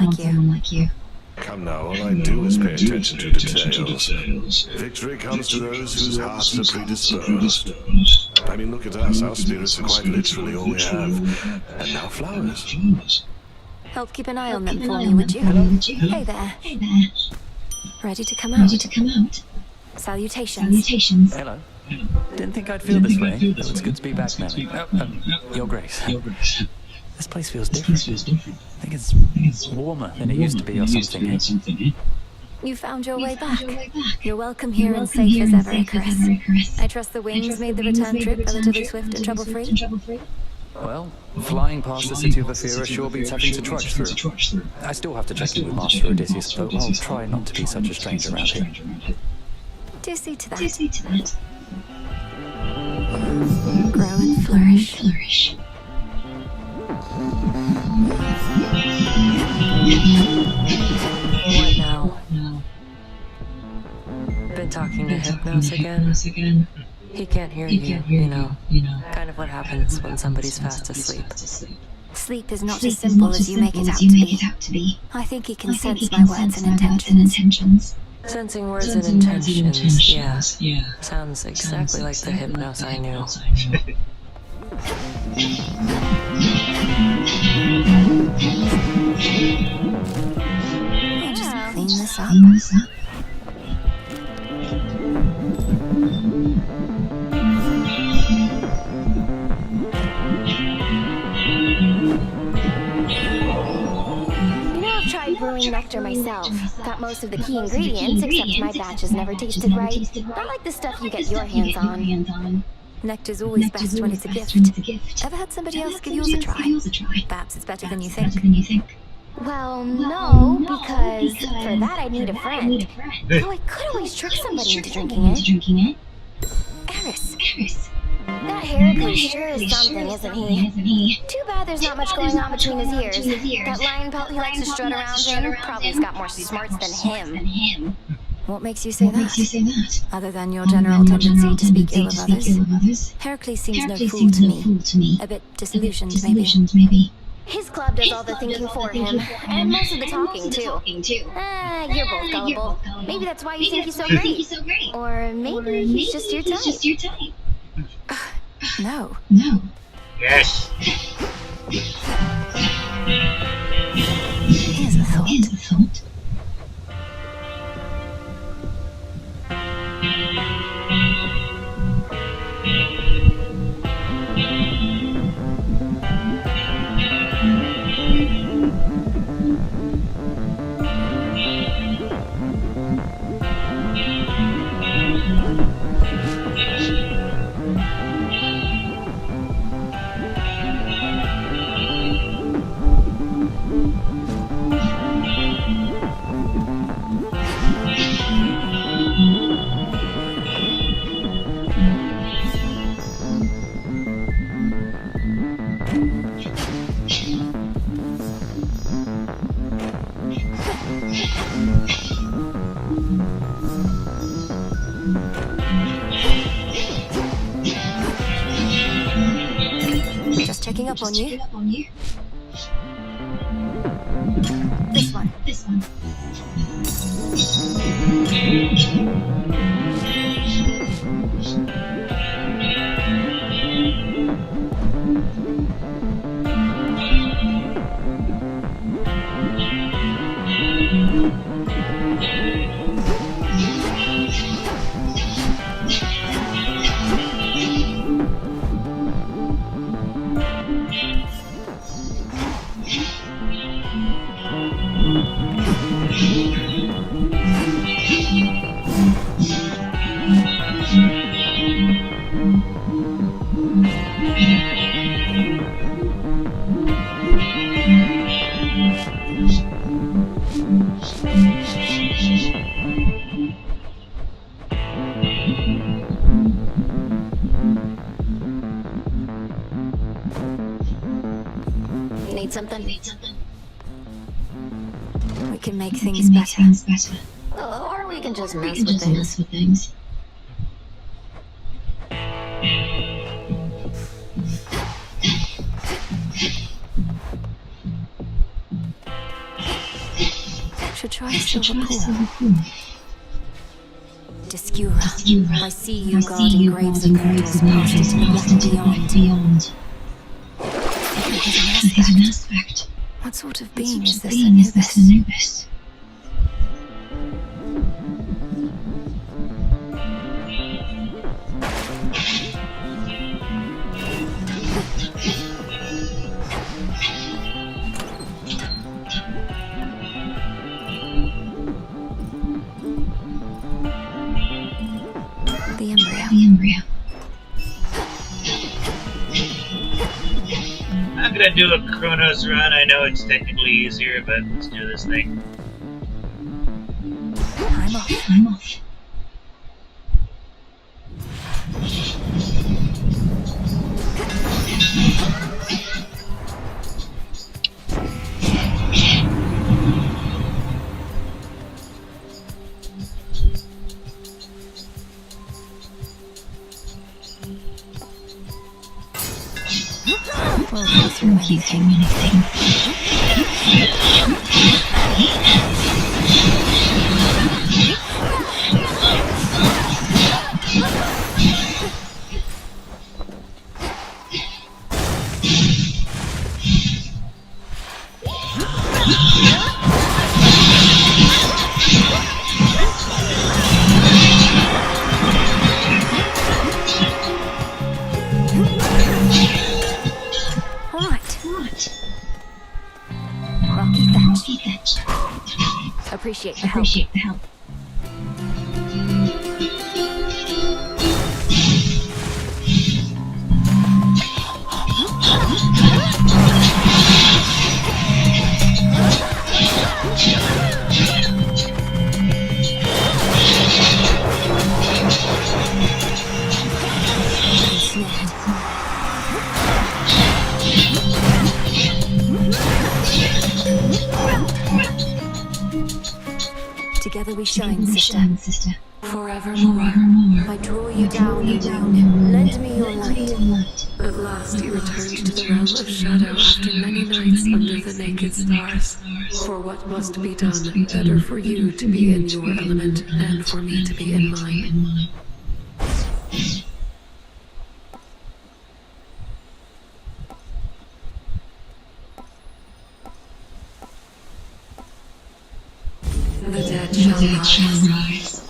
like you. Come now, all I do is pay attention to details. Victory comes to those whose hearts are predisposed. I mean, look at us, our spirits are quite literally all we have. And now flowers. Help keep an eye on them for me, would you? Hey there. Ready to come out? Salutations. Hello. Didn't think I'd feel this way, though it's good to be back, Melly. Your Grace. This place feels different. I think it's warmer than it used to be or something. You found your way back. You're welcome here and safe as ever, Icarus. I trust the wings made the return trip relatively swift and trouble-free? Well, flying past the city of Ephyra sure beats having to trudge through. I still have to check in with Master Odysseus, though I'll try not to be such a stranger around here. Do see to that. Grow and flourish. What now? Been talking to Hypnos again? He can't hear you, you know. Kind of what happens when somebody's fast asleep. Sleep is not as simple as you make it out to be. I think he can sense my words and intentions. Sensing words and intentions, yeah. Sounds exactly like the Hypnos I knew. I'll just clean this up. Brewing nectar myself. Got most of the key ingredients, except my batch has never tasted right. Not like the stuff you get your hands on. Nectar's always best when it's a gift. Ever had somebody else give yours a try? Perhaps it's better than you think. Well, no, because for that I'd need a friend. Though I could always trick somebody into drinking it. Eris. That Heracles sure is something, isn't he? Too bad there's not much going on between his ears. That lion pelt he likes to strut around in probably's got more smarts than him. What makes you say that? Other than your general tendency to speak ill of others? Heracles seems no fool to me. A bit disillusioned, maybe. His club does all the thinking for him, and most of the talking, too. You're both gullible. Maybe that's why you think he's so great. Or maybe he's just your type. No. Yes. Here's a thought. checking up on you. This one. Need something? We can make things better. Or we can just mess with things. Should try a silver pool. Discura, I see you guarding graves of mortals past into the black and beyond. There's an aspect. What sort of being is this Anubis? The embryo. I'm gonna do a Chronos run. I know it's technically easier, but let's do this thing. I'm off. We'll go through anything. Appreciate the help. Together we shine, sister. Forevermore. I draw you down, lend me your light. At last you returned to the realm of shadow after many nights under the naked stars. For what must be done, better for you to be in your element, and for me to be in mine. The dead shall rise.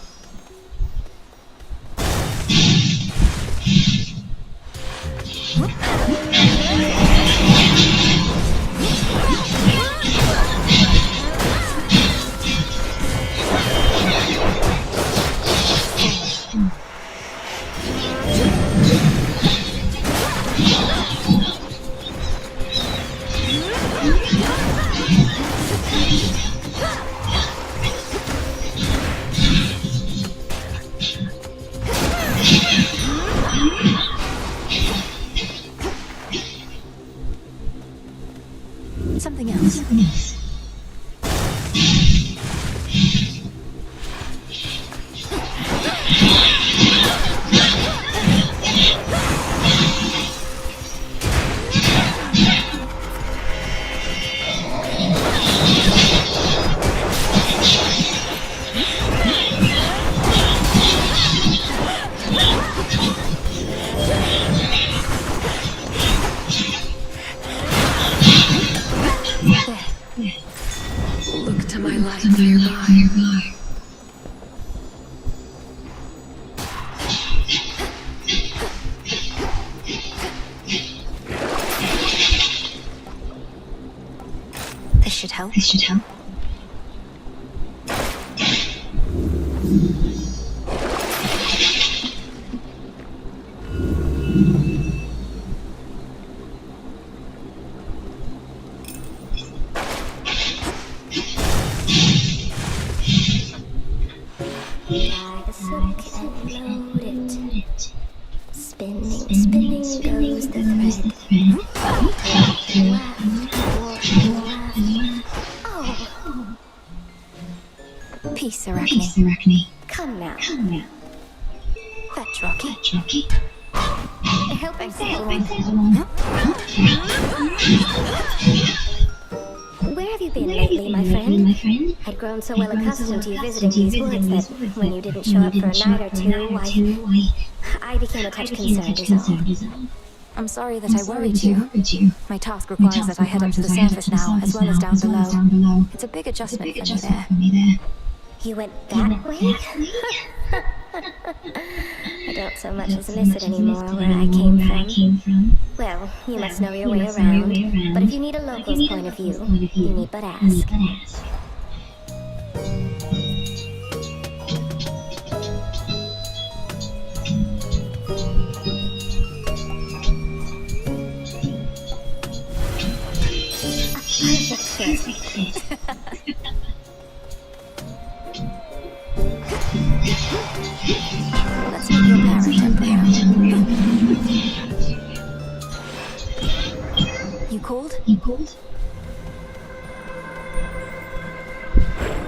Something else. Look to my light nearby. This should help. Spinning goes the thread. Oh. Peace, Arachne. Come now. Fetch, Rocky. Help us, everyone. Where have you been lately, my friend? I'd grown so well accustomed to you visiting these woods that when you didn't show up for a night or two, I became a touch concerned is all. I'm sorry that I worried you. My task requires that I head up to the surface now, as well as down below. It's a big adjustment for me there. You went that way? I don't so much as miss it anymore where I came from. Well, you must know your way around, but if you need a local's point of view, you need but ask. Perfect fit. Let's meet your parent, Emperor. You called?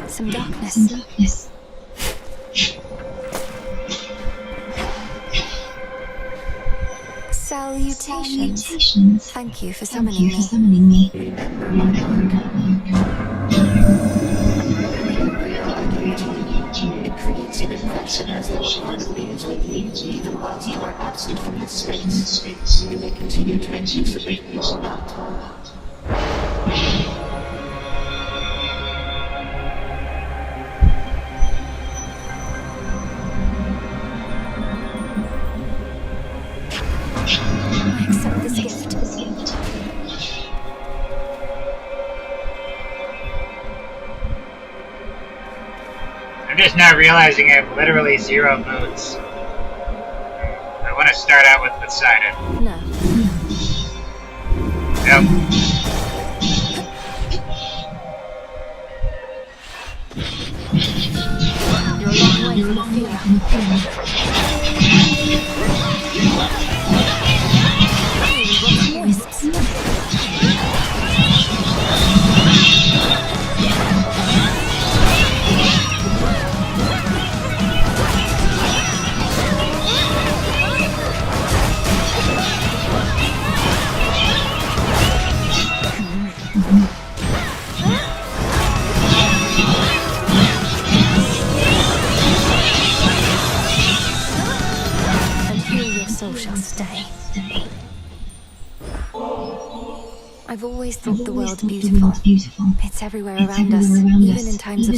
Some darkness. Salutations. Thank you for summoning me. It creates an impression as though a part of me is with you, even whilst you are absent from this space. You may continue to make use of it or not. I accept this gift. I'm just now realizing I have literally 0 moods. I want to start out with Poseidon. No. Nope. You're a long way from I've always thought the world beautiful. It's everywhere around us, even in times of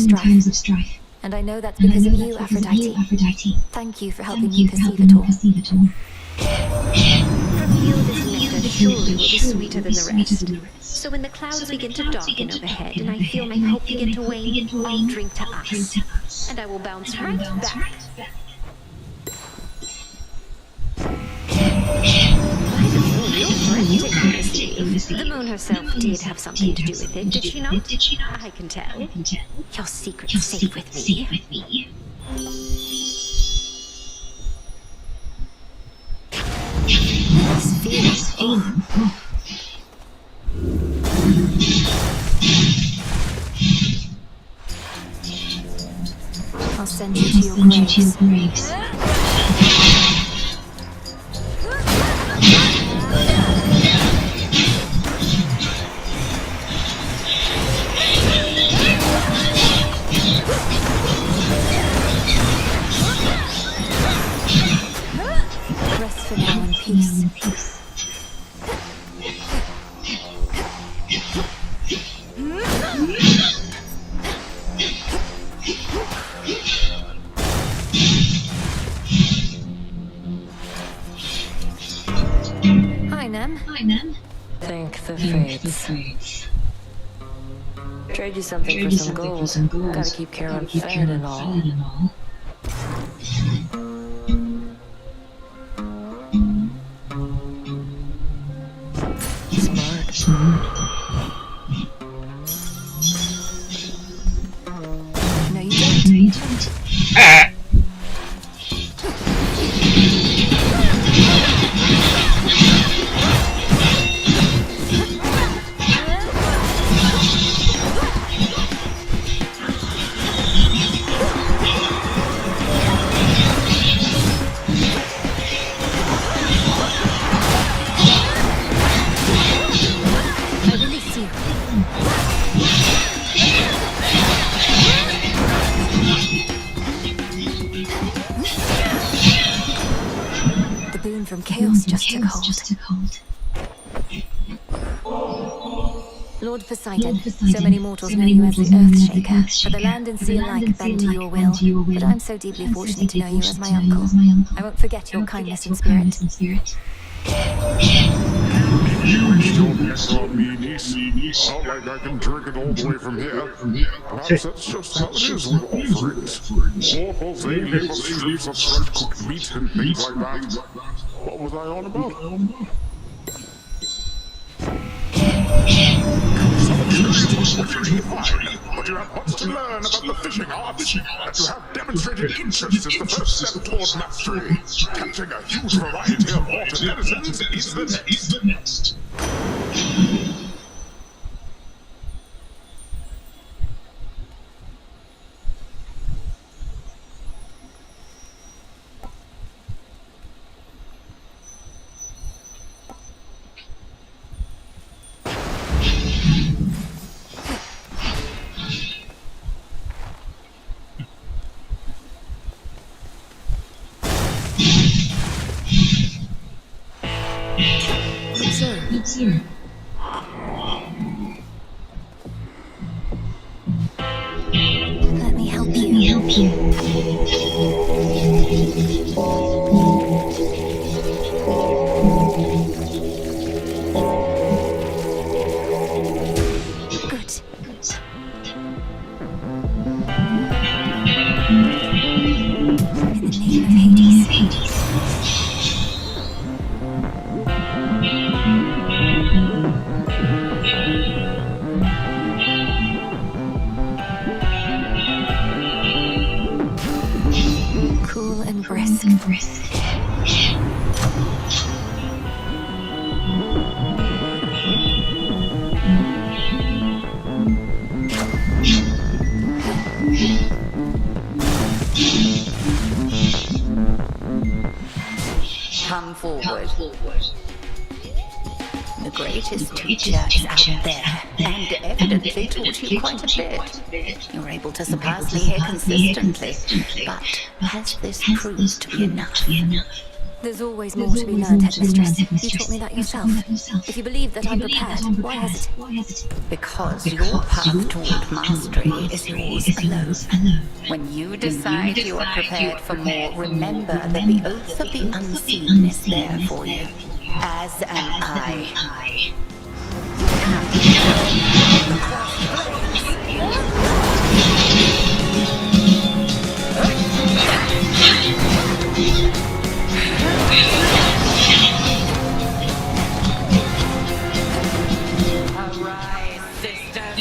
strife. And I know that's because of you, Aphrodite. Thank you for helping me perceive it all. For you, this nectar surely will be sweeter than the rest. So when the clouds begin to darken overhead and I feel my hope begin to wane, I'll drink to us. And I will bounce right back. The moon herself did have something to do with it, did she not? I can tell. Your secret's safe with me. This feeling. I'll send you to your graves. Rest for now in peace. Hi, Nem. Thank the fates. Trade you something for some gold. Gotta keep Karen fed and all. Smart. No, you don't. I release you. The boon from chaos just took hold. Lord Poseidon, so many mortals know you as the Earthshaker, but the land and sea alike bend to your will. But I'm so deeply fortunate to know you as my uncle. I won't forget your kindness and spirit. You waste your piss on me, niece. Not like I can drink it all the way from here. Perhaps that's just how it is with offerings. Mortals, they leave us strips of fresh cooked meat and things like that. What was I on about? But you have much to learn about the fishing arts. That you have demonstrated interest is the first step toward mastery. Catching a huge variety of water denizens is the next. Sir. Let me help you. Good. In the name of Hades. Cool and brisk. Come forward. The greatest teacher is out there, and evidently taught you quite a bit. You're able to surpass me here consistently, but has this proved to be enough? There's always more to be learned, Headmistress. You taught me that yourself. If you believe that I'm prepared, why hesitate? Because your path toward mastery is yours alone. When you decide you are prepared for more, remember that the oath of the unseen is there for you, as am I. Arise, sisters.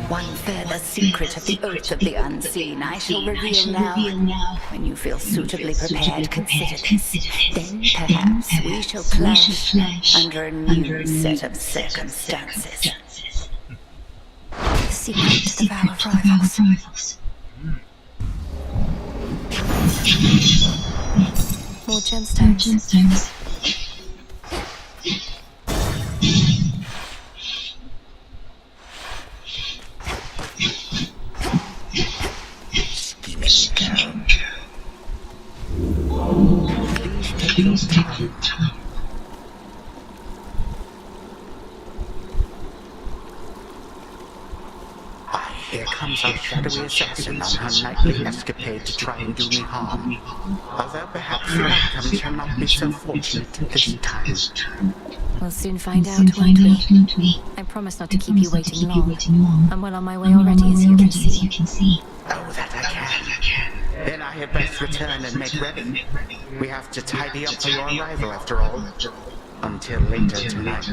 One further secret of the Oath of the Unseen I shall reveal now. When you feel suitably prepared, consider this. Then perhaps we shall clash under a new set of circumstances. The secret to the vow of rivals. More gemstones. Please take your time. Here comes our shadowy assassin on her nightly escapade to try and do me harm. Although perhaps the outcome shall not be so fortunate this time. We'll soon find out, won't we? I promise not to keep you waiting long. I'm well on my way already, as you can see. Oh, that I can. Then I had best return and make ready. We have to tidy up for your arrival, after all. Until later tonight.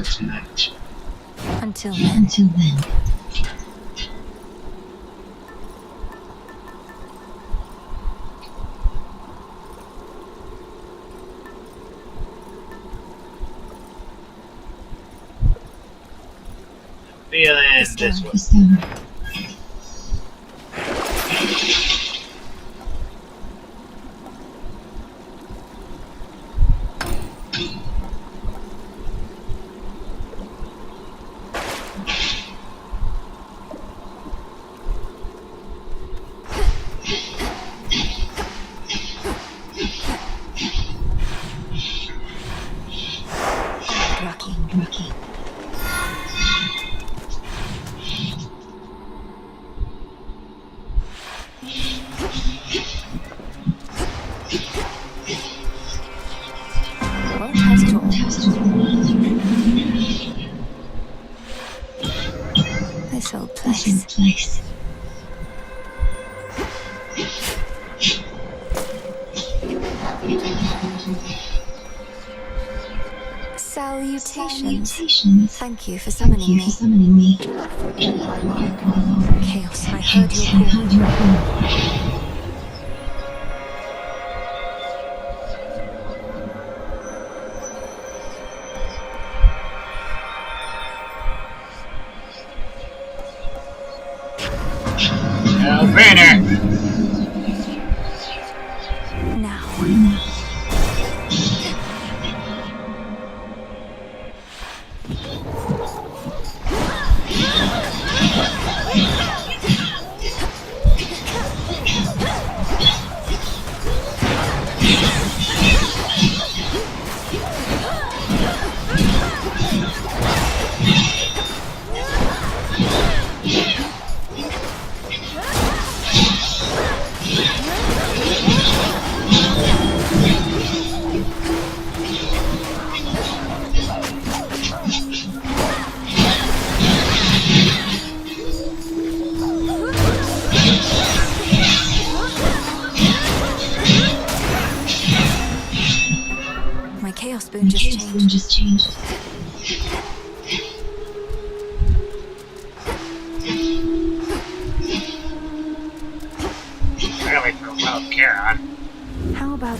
Until then. Feeling this one. Rocky. This old place. Salutations. Thank you for summoning me. Chaos, I heard your call. No-brainer. Now. My chaos spoon just changed. Really for wild Charon. How about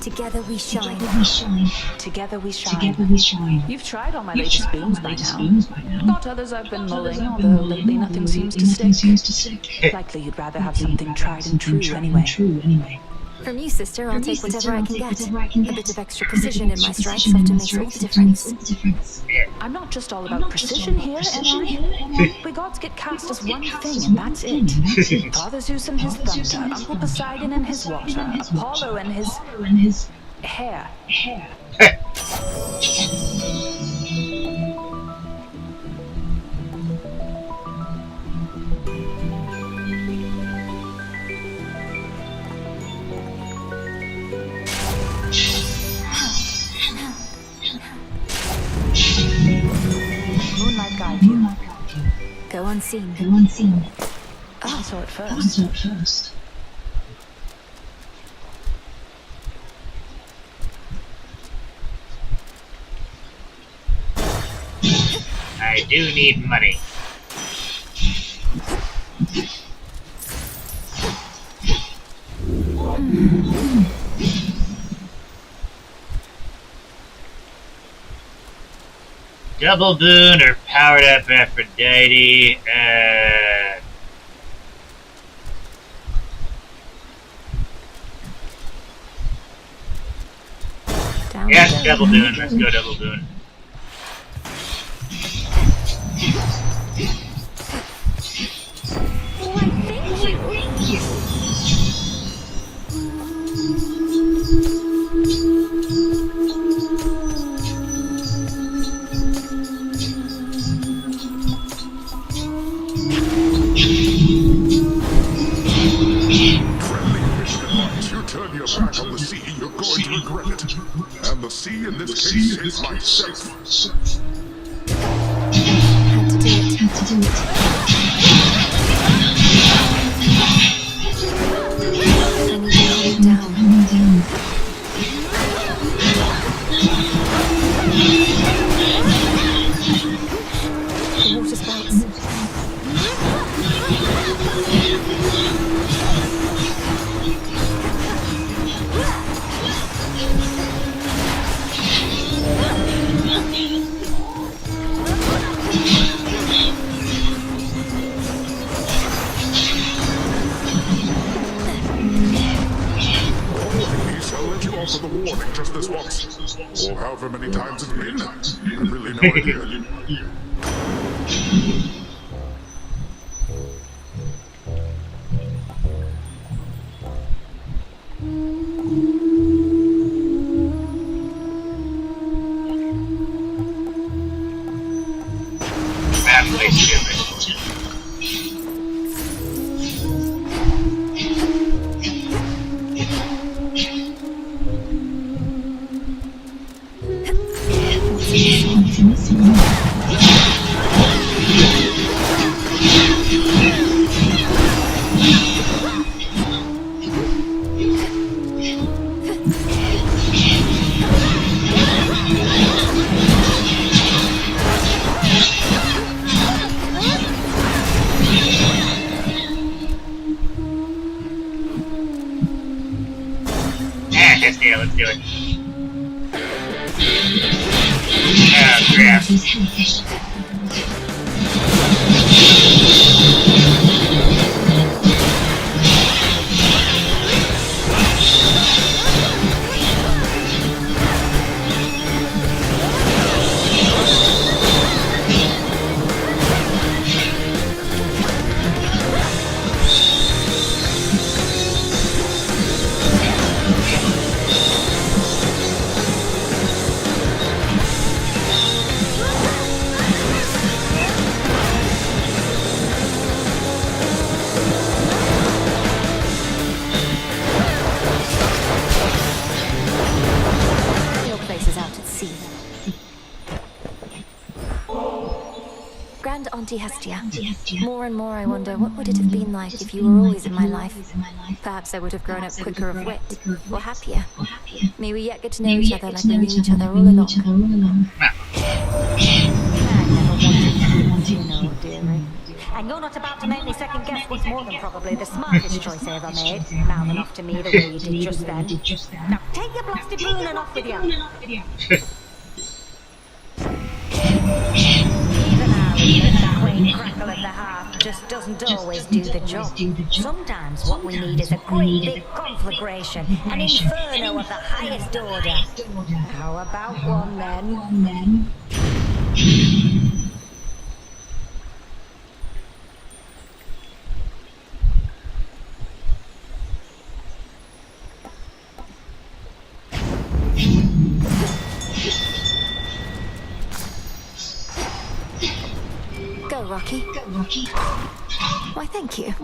Together we shine. Together we shine. You've tried all my latest boons by now. Not others I've been mulling, although lately nothing seems to stick. Likely you'd rather have something tried and true anyway. From you, sister, I'll take whatever I can get. A bit of extra precision in my strikes often makes all the difference. I'm not just all about precision here, am I? gods get cast as one thing, and that's it. Father Zeus and his thunder, Uncle Poseidon and his water, Apollo and his hair. Moonlight guide you. Go unseen. I saw it first. I do need money. Double boon or powered up Aphrodite. Yeah, double boon. Let's go double boon. Thank you. Turn your back on the sea, you're going to regret it. And the sea in this case is myself. Had to do it. I need to hold it down. The water spouts. For the warning just this once, or however many times it's been. I have really no idea. Badly stupid. Yeah, let's do it. Oh, crap. Auntie Hestia. More and more I wonder, what would it have been like if you were always in my life? Perhaps I would have grown up quicker of wit, or happier. May we yet get to know each other like we knew each other all along. And you're not about to make me second guess what's more than probably the smartest choice I ever made. Mouthing off to me the way you did just then. Now take your blasted boon and off with you. Even that quaint crackle of the heart just doesn't always do the job. Sometimes what we need is a great big conflagration, an inferno of the highest order. How about one then? Rocky. Why, thank you.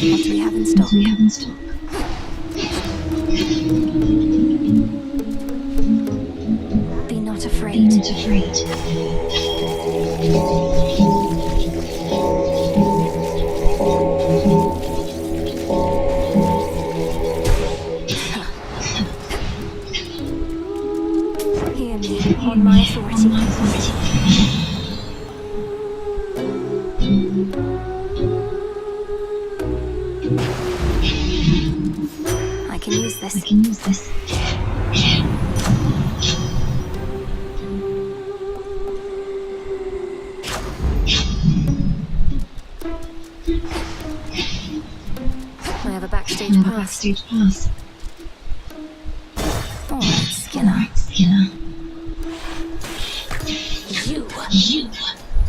What do we have in stock? Be not afraid. Hear me, on my authority. I can use this. I have a backstage pass. All right, Skinner. You.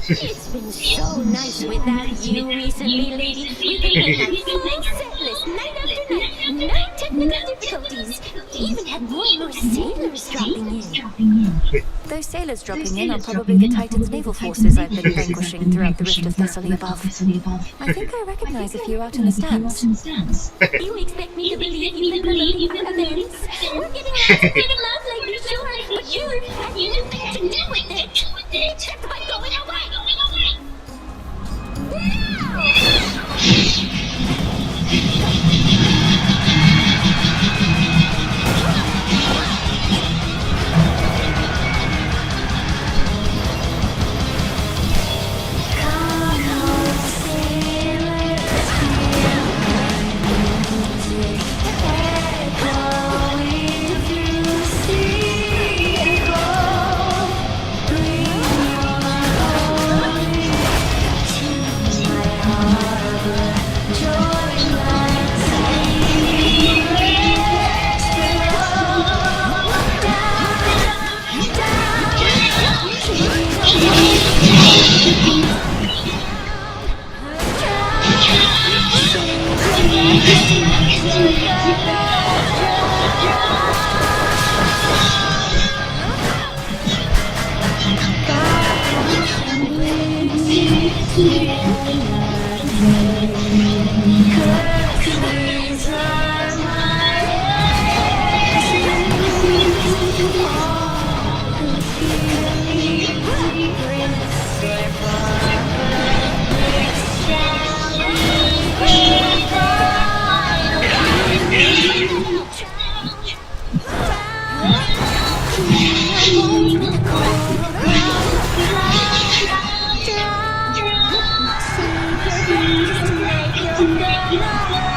It's been so nice without you recently, lady. We've been getting our flying set list night after night. No technical difficulties. Even had more and more sailors dropping in. Those sailors dropping in are probably the Titan's naval forces I've been vanquishing throughout the rift of Thessaly above. I think I recognize a few out in the stands. You expect me to believe you can believe our events? We're getting lots of freedom love lately, sure, but you had nothing to do with it. Except by going away.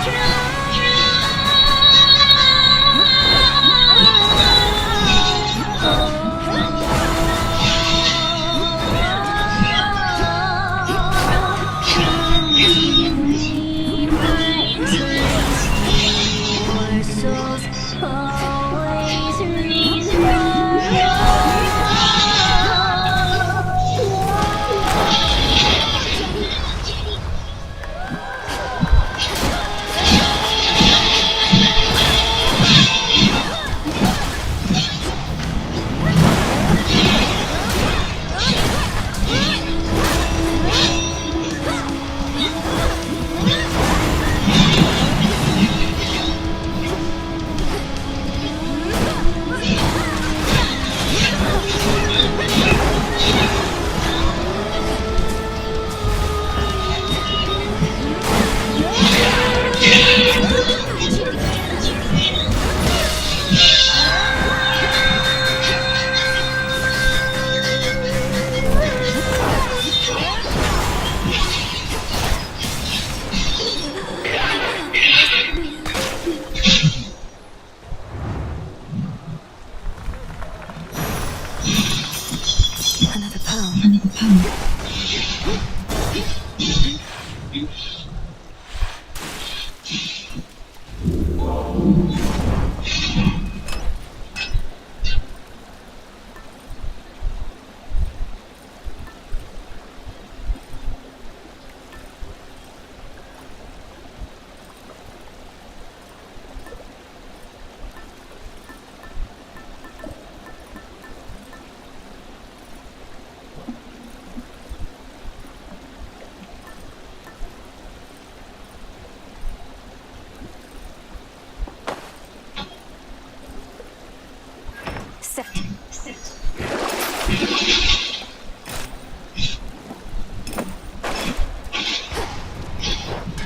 Try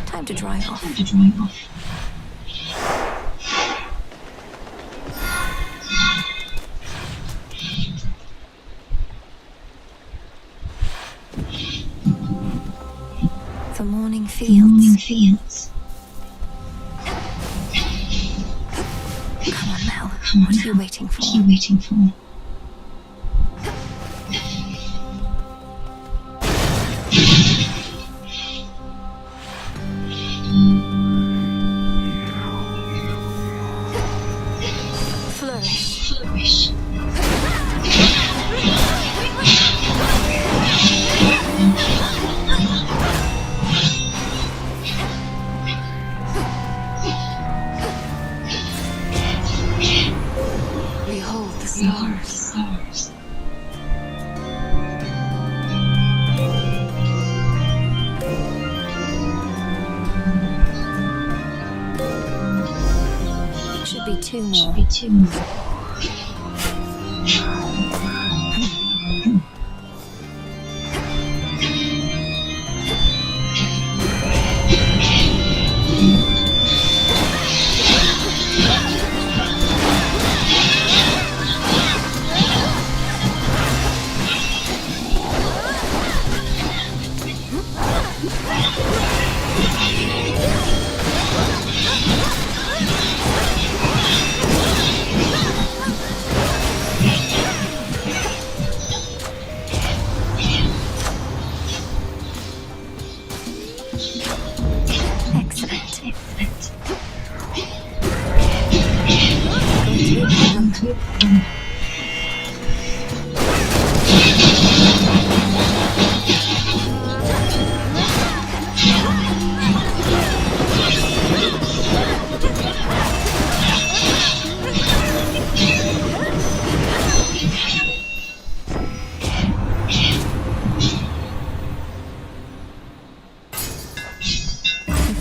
Time to drive off. The morning fields. Come on, Mel. What are you waiting for? Flourish. Behold the stars. Should be two more.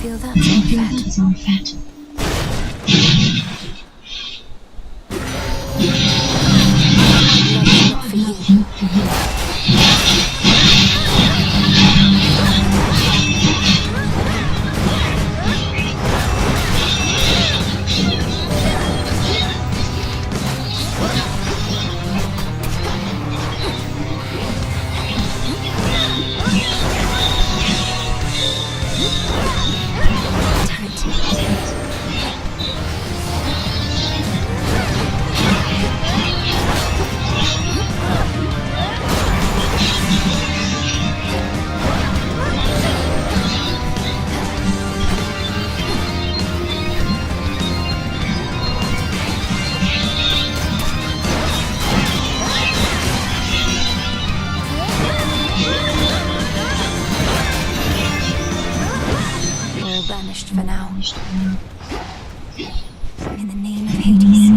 Feel that's all fat. Not for you. Banished for now. In the name of Hades.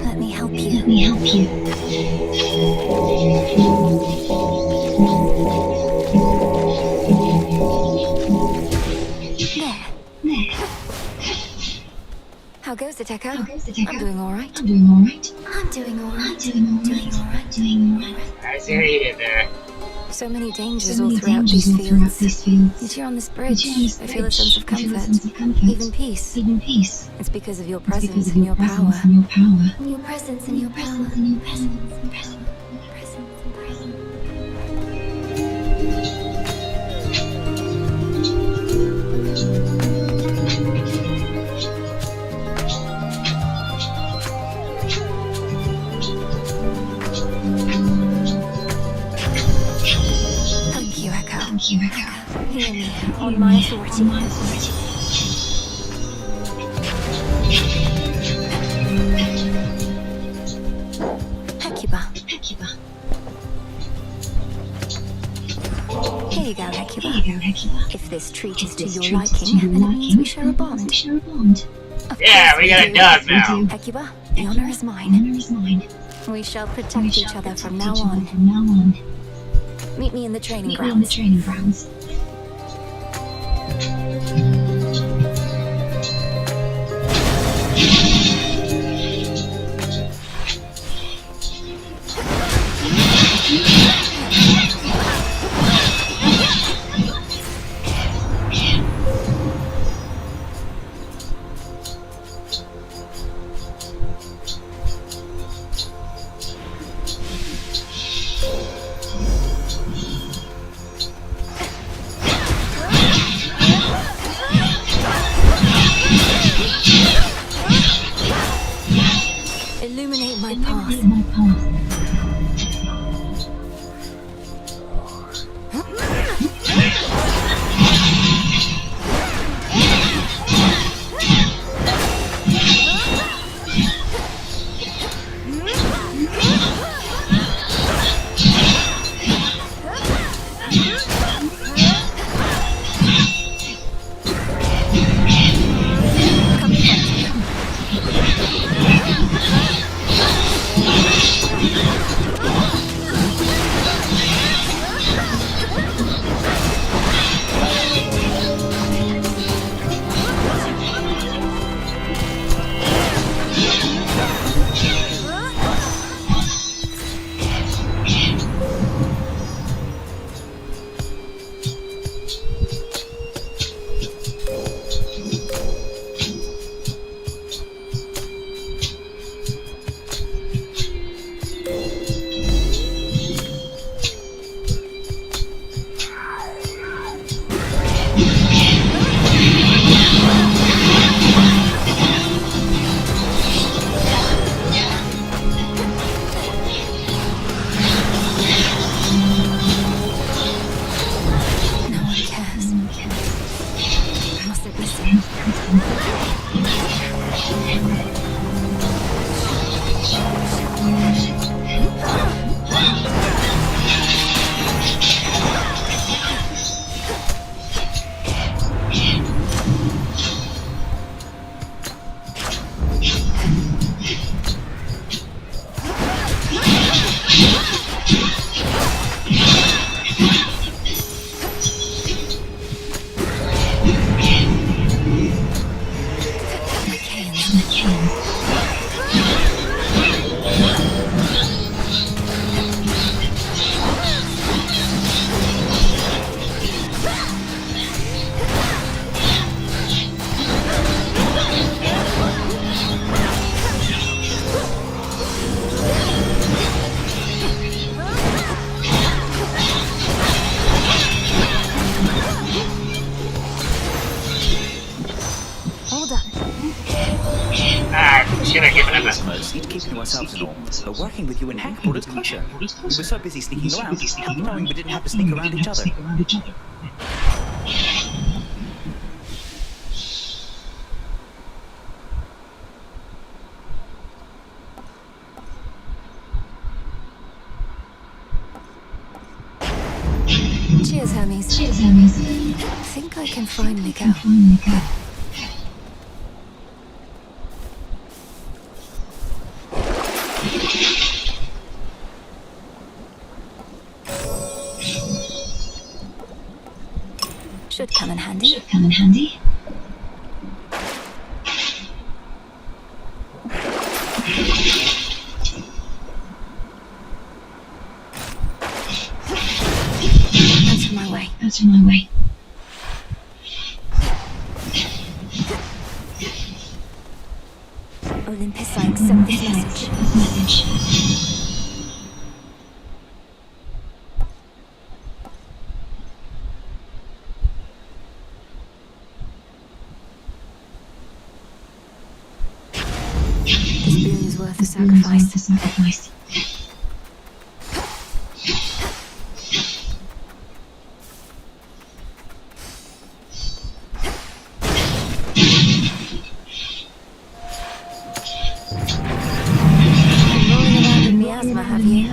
Let me help you. There. How goes it, Echo? I'm doing all right. I see what you did there. So many dangers all throughout these fields. Yet here on this bridge, I feel a sense of comfort, even peace. It's because of your presence and your power. Your presence and your power. Thank you, Echo. Hear me, on my authority. Hecuba. Here you go, Hecuba. If this treat is to your liking, then it means we share a bond. Yeah, we got a dog now. Hecuba, the honor is mine. We shall protect each other from now on. Meet me in the training grounds. Illuminate my path. Keeping to ourselves and all, but working with you and Hank brought us closer. We were so busy sneaking around, not knowing we didn't have to sneak around each other. Cheers, Hermes. I think I can finally go. Should come in handy. Olympus, I accept this message. This boon is worth the sacrifice. Rolling around in miasma, have you?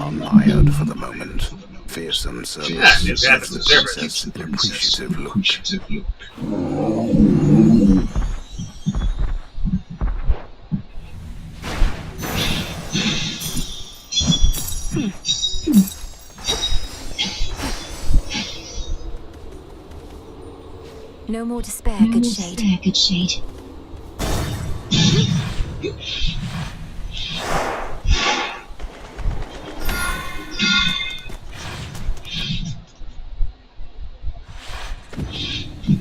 Unmired for the moment, fearsome Cerberus gives the princess an appreciative look. No more despair, good shade.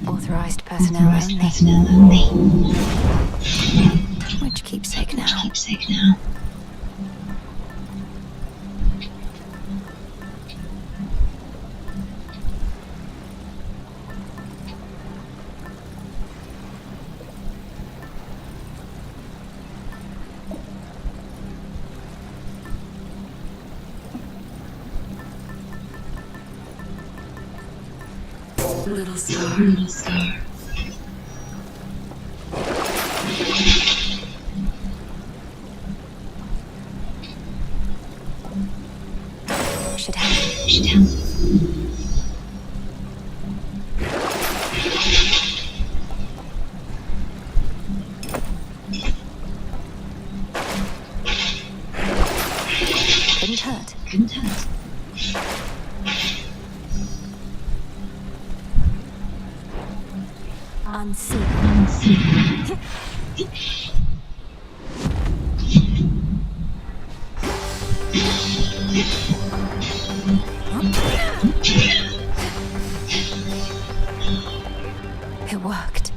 Authorized personnel only. Which keepsake now? Little star. Should help. Couldn't hurt. Unseen. It worked.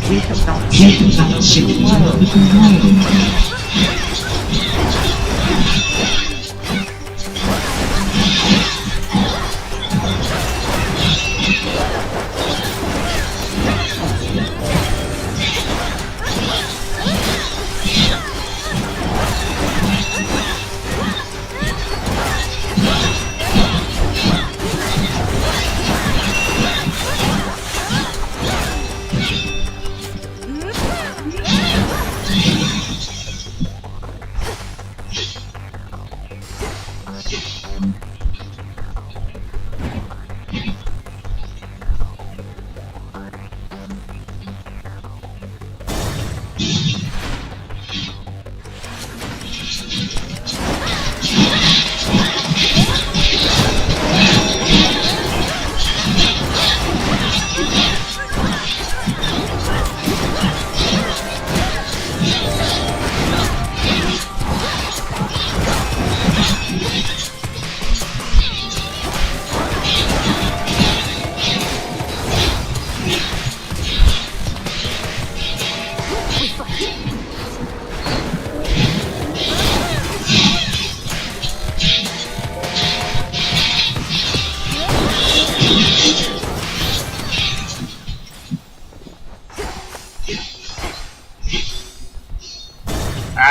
We have not seen the world.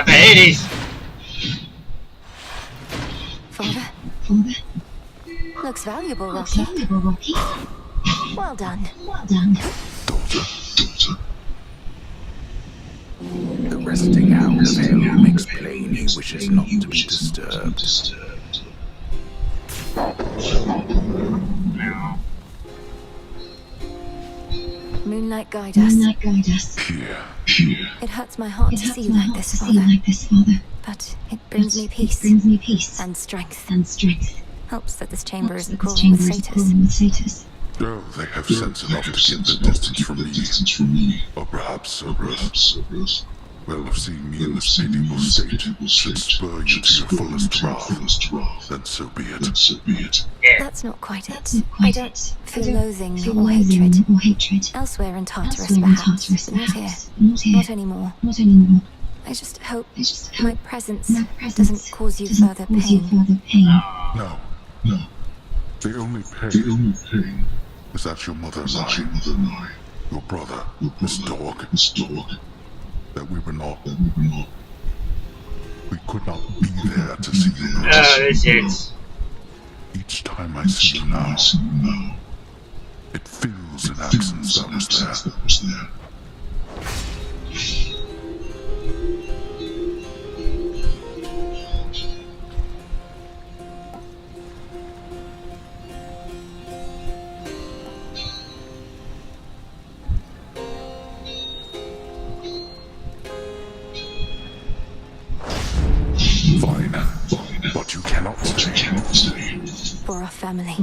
The Hades! Father? Looks valuable, Rocky. Well done. The resting hound of hell makes plain he wishes not to be disturbed. Moonlight guide us. It hurts my heart to see you like this, Father. But it brings me peace. And strength. Helps that this chamber isn't crawling with satyrs. Oh, they have sense enough to keep their distance from me. Or perhaps Cerberus. Well, seeing me in this pitiable state should spur you to your fullest wrath. Then so be it. That's not quite it. I don't feel loathing or hatred. Elsewhere in Tartarus, perhaps, but not here. Not anymore. I just hope my presence doesn't cause you further pain. No. The only pain is that your mother and I, your brother, this dog, that we were not. We could not be there to see you now. This hits. Each time I see you now, It fills an absence that was there. Fine, but you cannot stay. For our family.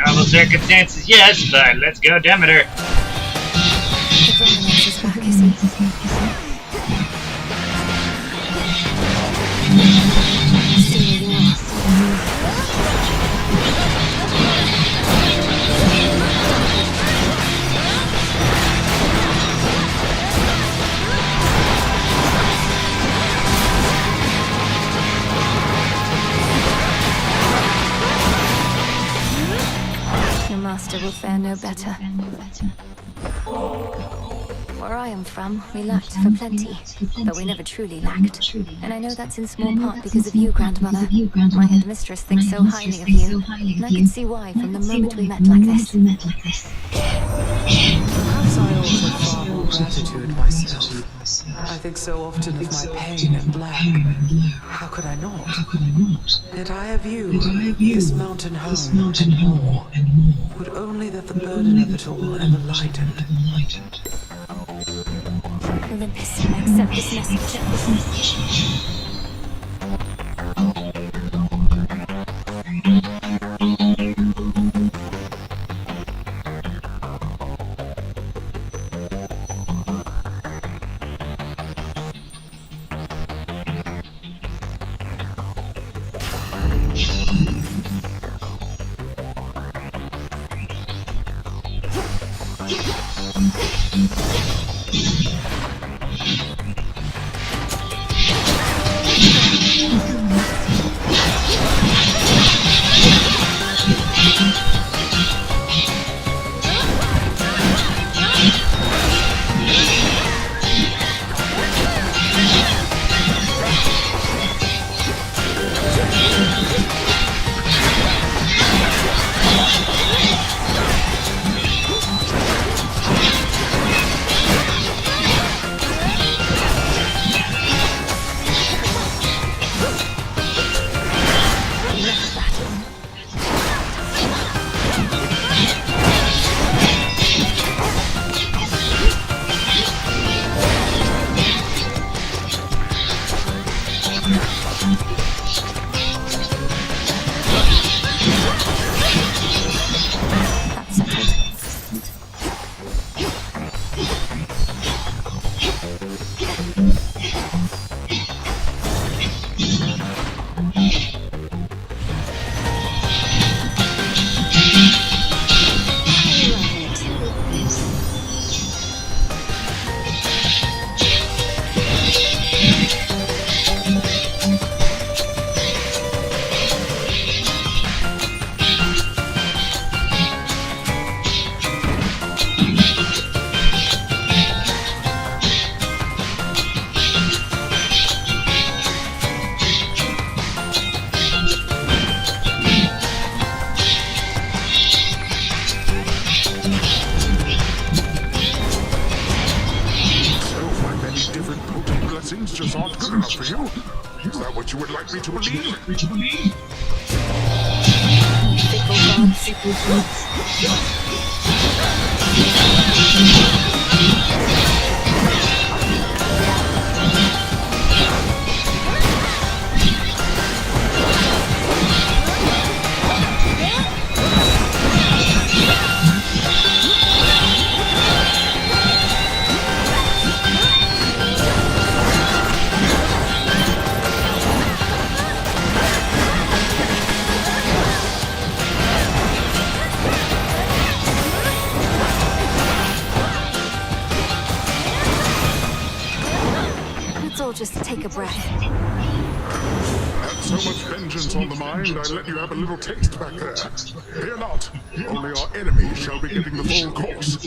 Normal circumstances, yes, but let's go, Demeter. The Dominus is back, is he? Stay where you are. Your master will fare no better. Where I am from, we lacked for plenty, but we never truly lacked. And I know that's in small part because of you, Grandmother. My headmistress thinks so highly of you, and I can see why from the moment we met like this. Perhaps I offer far more gratitude myself. I think so often of my pain and lack. How could I not? Yet I have you, this mountain home, and more. Would only that the burden of it all ever lightened. Olympus, I accept this message. Is that what you would like me to believe? Just take a breath. Had so much vengeance on the mind, I let you have a little taste back there. Fear not, only our enemies shall be getting the full course.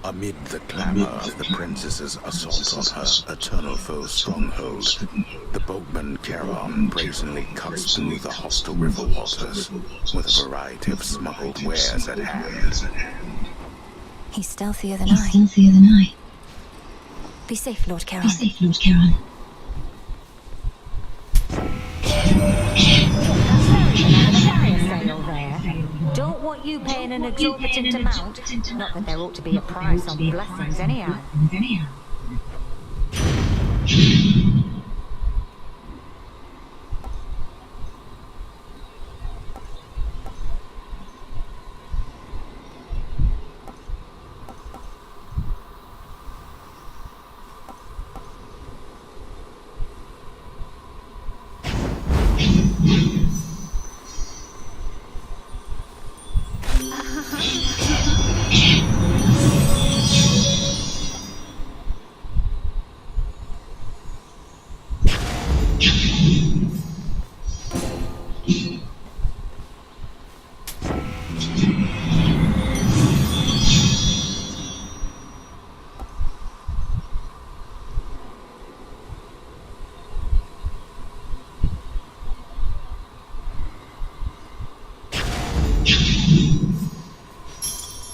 Amid the clamor of the princess's assault on her eternal foe's stronghold, the boatman Charon brazenly cuts through the hostile river waters with a variety of smuggled wares at hand. He's stealthier than I. Be safe, Lord Charon. Don't want you paying an exorbitant amount. Not that there ought to be a price on blessings anyhow.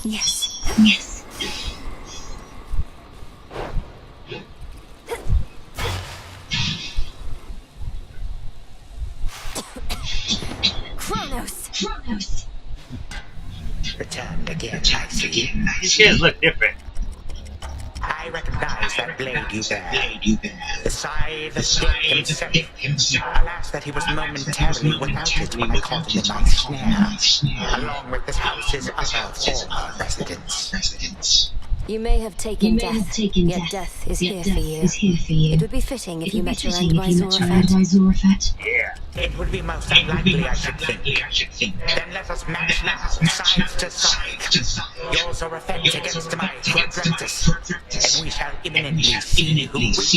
Yes. Kronos. Returned again, I see. These guys look different. I reckon recognize that blade you bear. The scythe of death himself. Alas, that he was momentarily without it when I caught him in my snare, along with this house's other former residents. You may have taken death, yet death is here for you. It would be fitting if you met your end by Zorafat. Yeah. It would be most unlikely, I should think. Then let us match now, side to side. Yours are offense against my Quadratus, and we shall imminently see who wins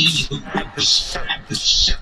and who serves.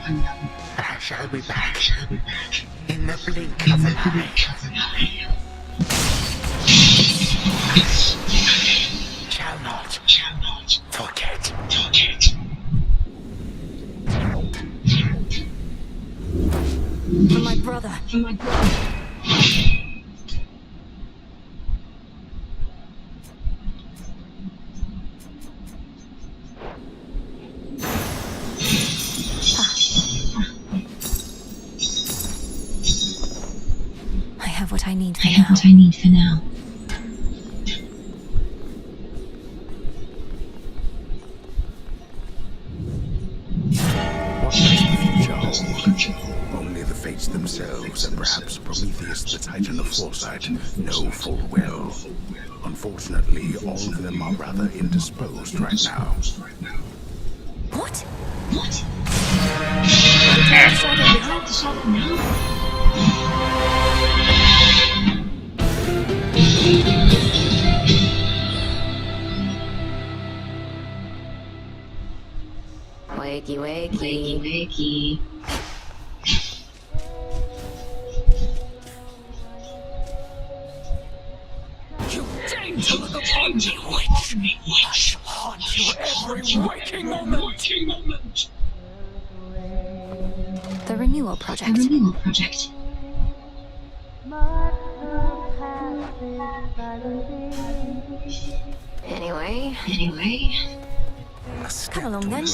I shall be back in the blink of an eye. Shall not forget. For my brother. I have what I need for now. What does the future hold? Only the fates themselves, and perhaps Prometheus, the Titan of foresight, know full well. Unfortunately, all of them are rather indisposed right now. What? Wakey, wakey. You deign to look upon me, witch! I shall haunt you every waking moment! The Renewal Project. Anyway. Come along then.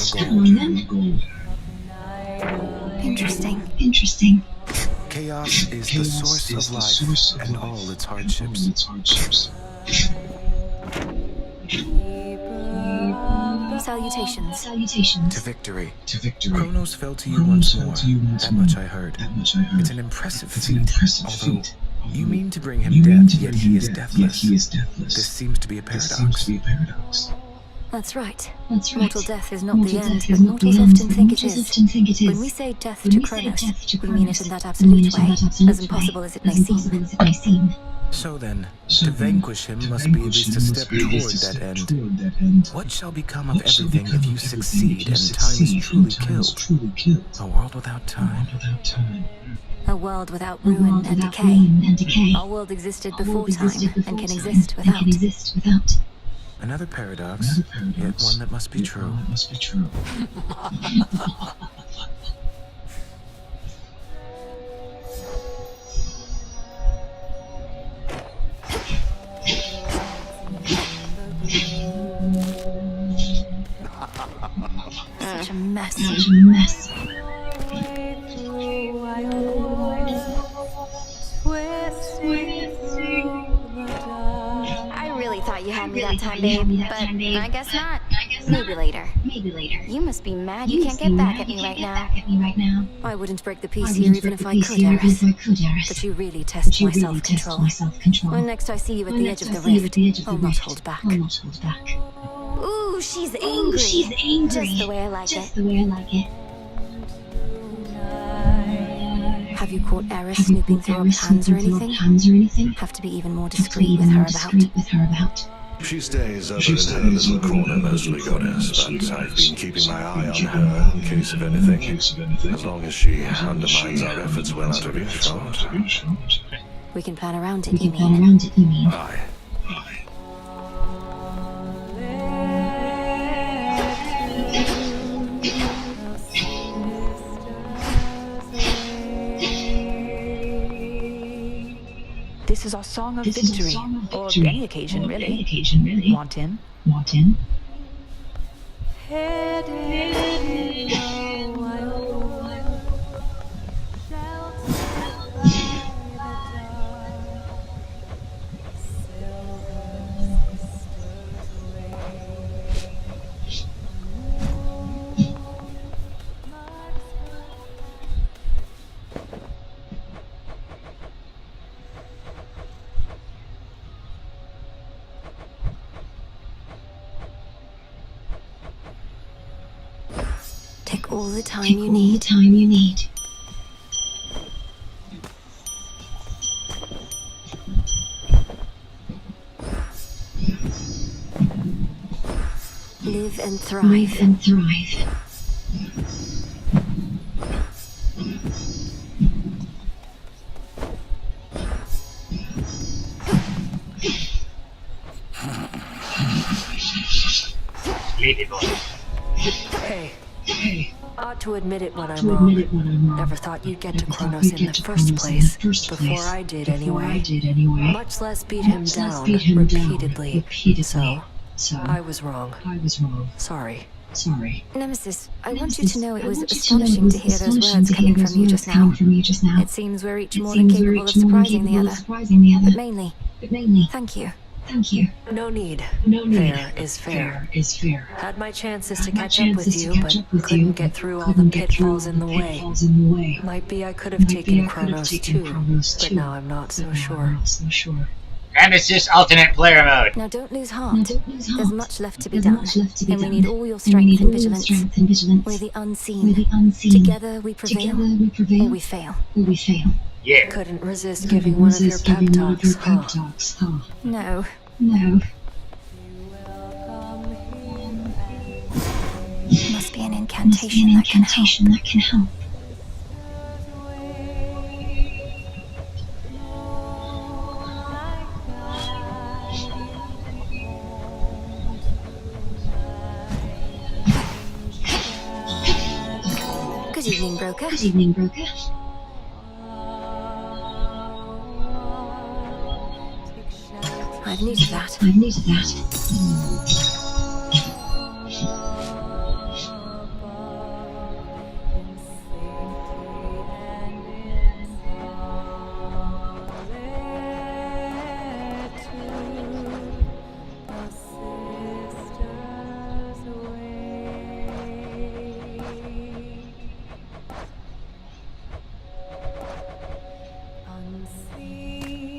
Interesting. Chaos is the source of life and all its hardships. Salutations. To victory. Kronos fell to you once more. That much I heard. It's an impressive feat, although you mean to bring him death, yet he is deathless. This seems to be a paradox. That's right. Mortal death is not the end, but mortals often think it is. When we say death to Kronos, we mean it in that absolute way, as impossible as it may seem. So then, to vanquish him must be at least a step toward that end. What shall become of everything if you succeed and time is truly killed? A world without time. A world without ruin and decay. Our world existed before time and can exist without. Another paradox, yet one that must be true. Such a mess. I really thought you had me that time, babe, but I guess not. Maybe later. You must be mad you can't get back at me right now. I wouldn't break the peace here even if I could, Eris. But you really test my self-control. When next I see you at the edge of the rift, I'll not hold back. Ooh, she's angry. Just the way I like it. Have you caught Eris snooping through our plans or anything? Have to be even more discreet with her about. She stays over in her little corner mostly, goddess, but I've been keeping my eye on her in case of anything. As long as she undermines our efforts well out of earshot. We can plan around it, you mean? Aye. This is our song of victory, or any occasion, really. Want in? Take all the time you need. Live and thrive. Sleepy boy. Hey. Ought to admit it when I'm wrong. Never thought you'd get to Kronos in the first place. Before I did, anyway. Much less beat him down repeatedly. So, I was wrong. Sorry. Nemesis, I want you to know it was astonishing to hear those words coming from you just now. It seems we're each more than capable of surprising the other. But mainly, thank you. No need. Fair is fair. Had my chances to catch up with you, but couldn't get through all the pitfalls in the way. Might be I could have taken Kronos too, but now I'm not so sure. Nemesis alternate player mode. Now don't lose heart. There's much left to be done, and we need all your strength and vigilance. We're the unseen. Together we prevail, or we fail. Yeah. Couldn't resist giving one of your pep talks, huh? No. Must be an incantation that can help. Good evening, broker. I've needed that.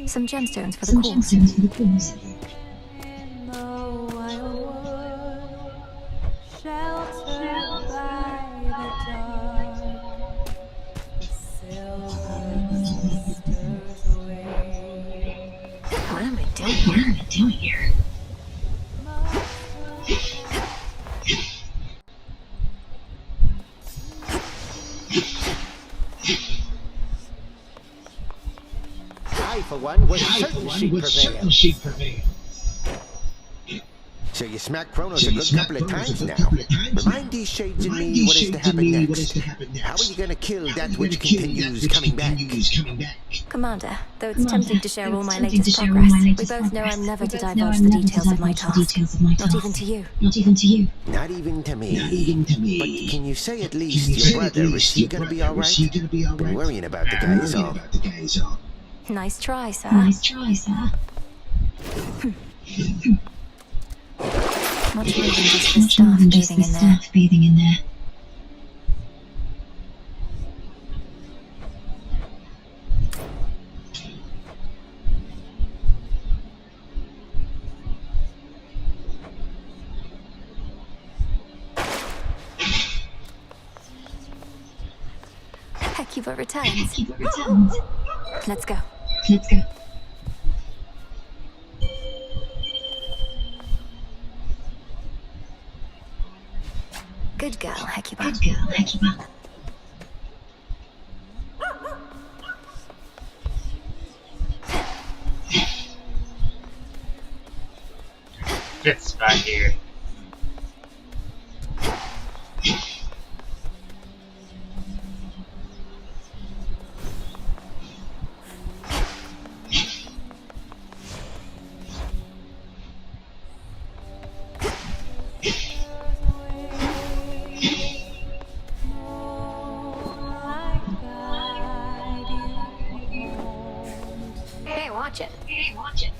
Some gemstones for the cause. What am I doing here? I, for one, was certain she'd prevail. So you smacked Kronos a good couple of times now. Remind these shades in me what is to happen next. How are you going to kill that which continues coming back? Commander, though it's tempting to share all my latest progress, we both know I'm never to divulge the details of my task. Not even to you. Not even to me. But can you say at least your brother, is he going to be alright? Been worrying about the guy is all. Nice try, sir. Much more than just the staff bathing in there. Hecuba returns. Let's go. Good girl, Hecuba. Fifth spot here. Hey, watch it.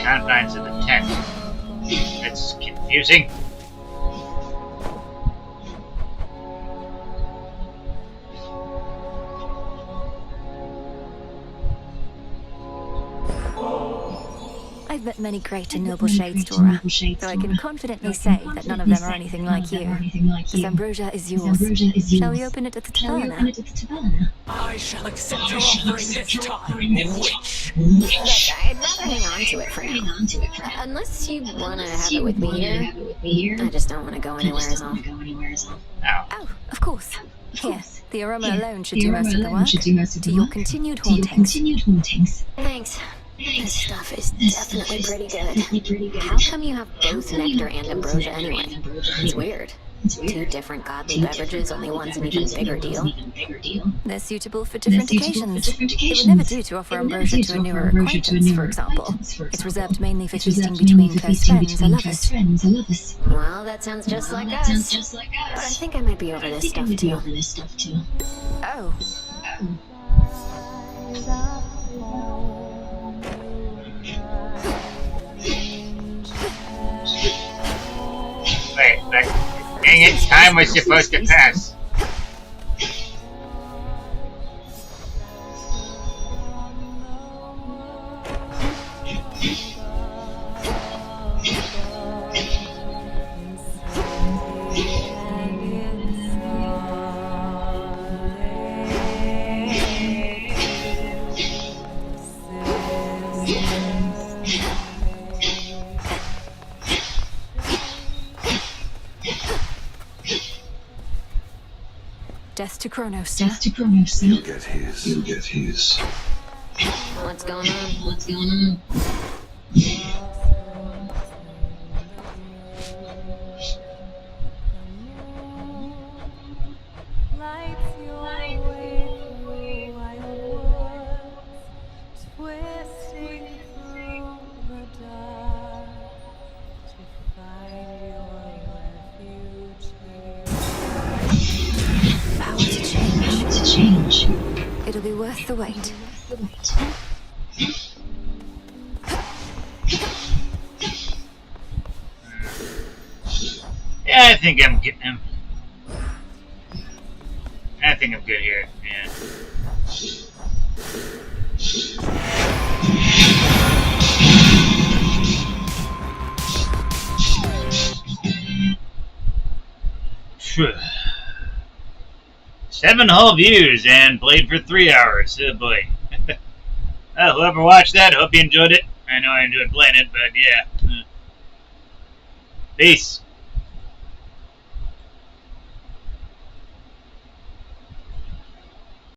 Confines of the tent. It's confusing. I met many great and noble shades, Dora, though I can confidently say that none of them are anything like you. This ambrosia is yours. Shall we open it at the taverna? I shall accept your offering this time, witch. But I'd rather hang on to it for now. Unless you want to have it with me here. I just don't want to go anywhere is all. Oh, of course. Here, the aroma alone should do most of the work. To your continued hauntings. Thanks. This stuff is definitely pretty good. How come you have both nectar and ambrosia anyway? It's weird. Two different godly beverages, only one's an even bigger deal. They're suitable for different occasions. It would never do to offer ambrosia to a newer acquaintance, for example. It's reserved mainly for feasting between close friends or lovers. Well, that sounds just like us. But I think I might be over this stuff too. Oh. Wait, dang it, time was supposed to pass. Death to Kronos, sir. You'll get his. What's going on? It'll be worth the wait. Yeah, I think I'm getting him. I think I'm good here. Yeah. Phew. 7 whole views and played for 3 hours. Oh boy. Well, whoever watched that, hope you enjoyed it. I know I enjoyed playing it, but yeah. Peace.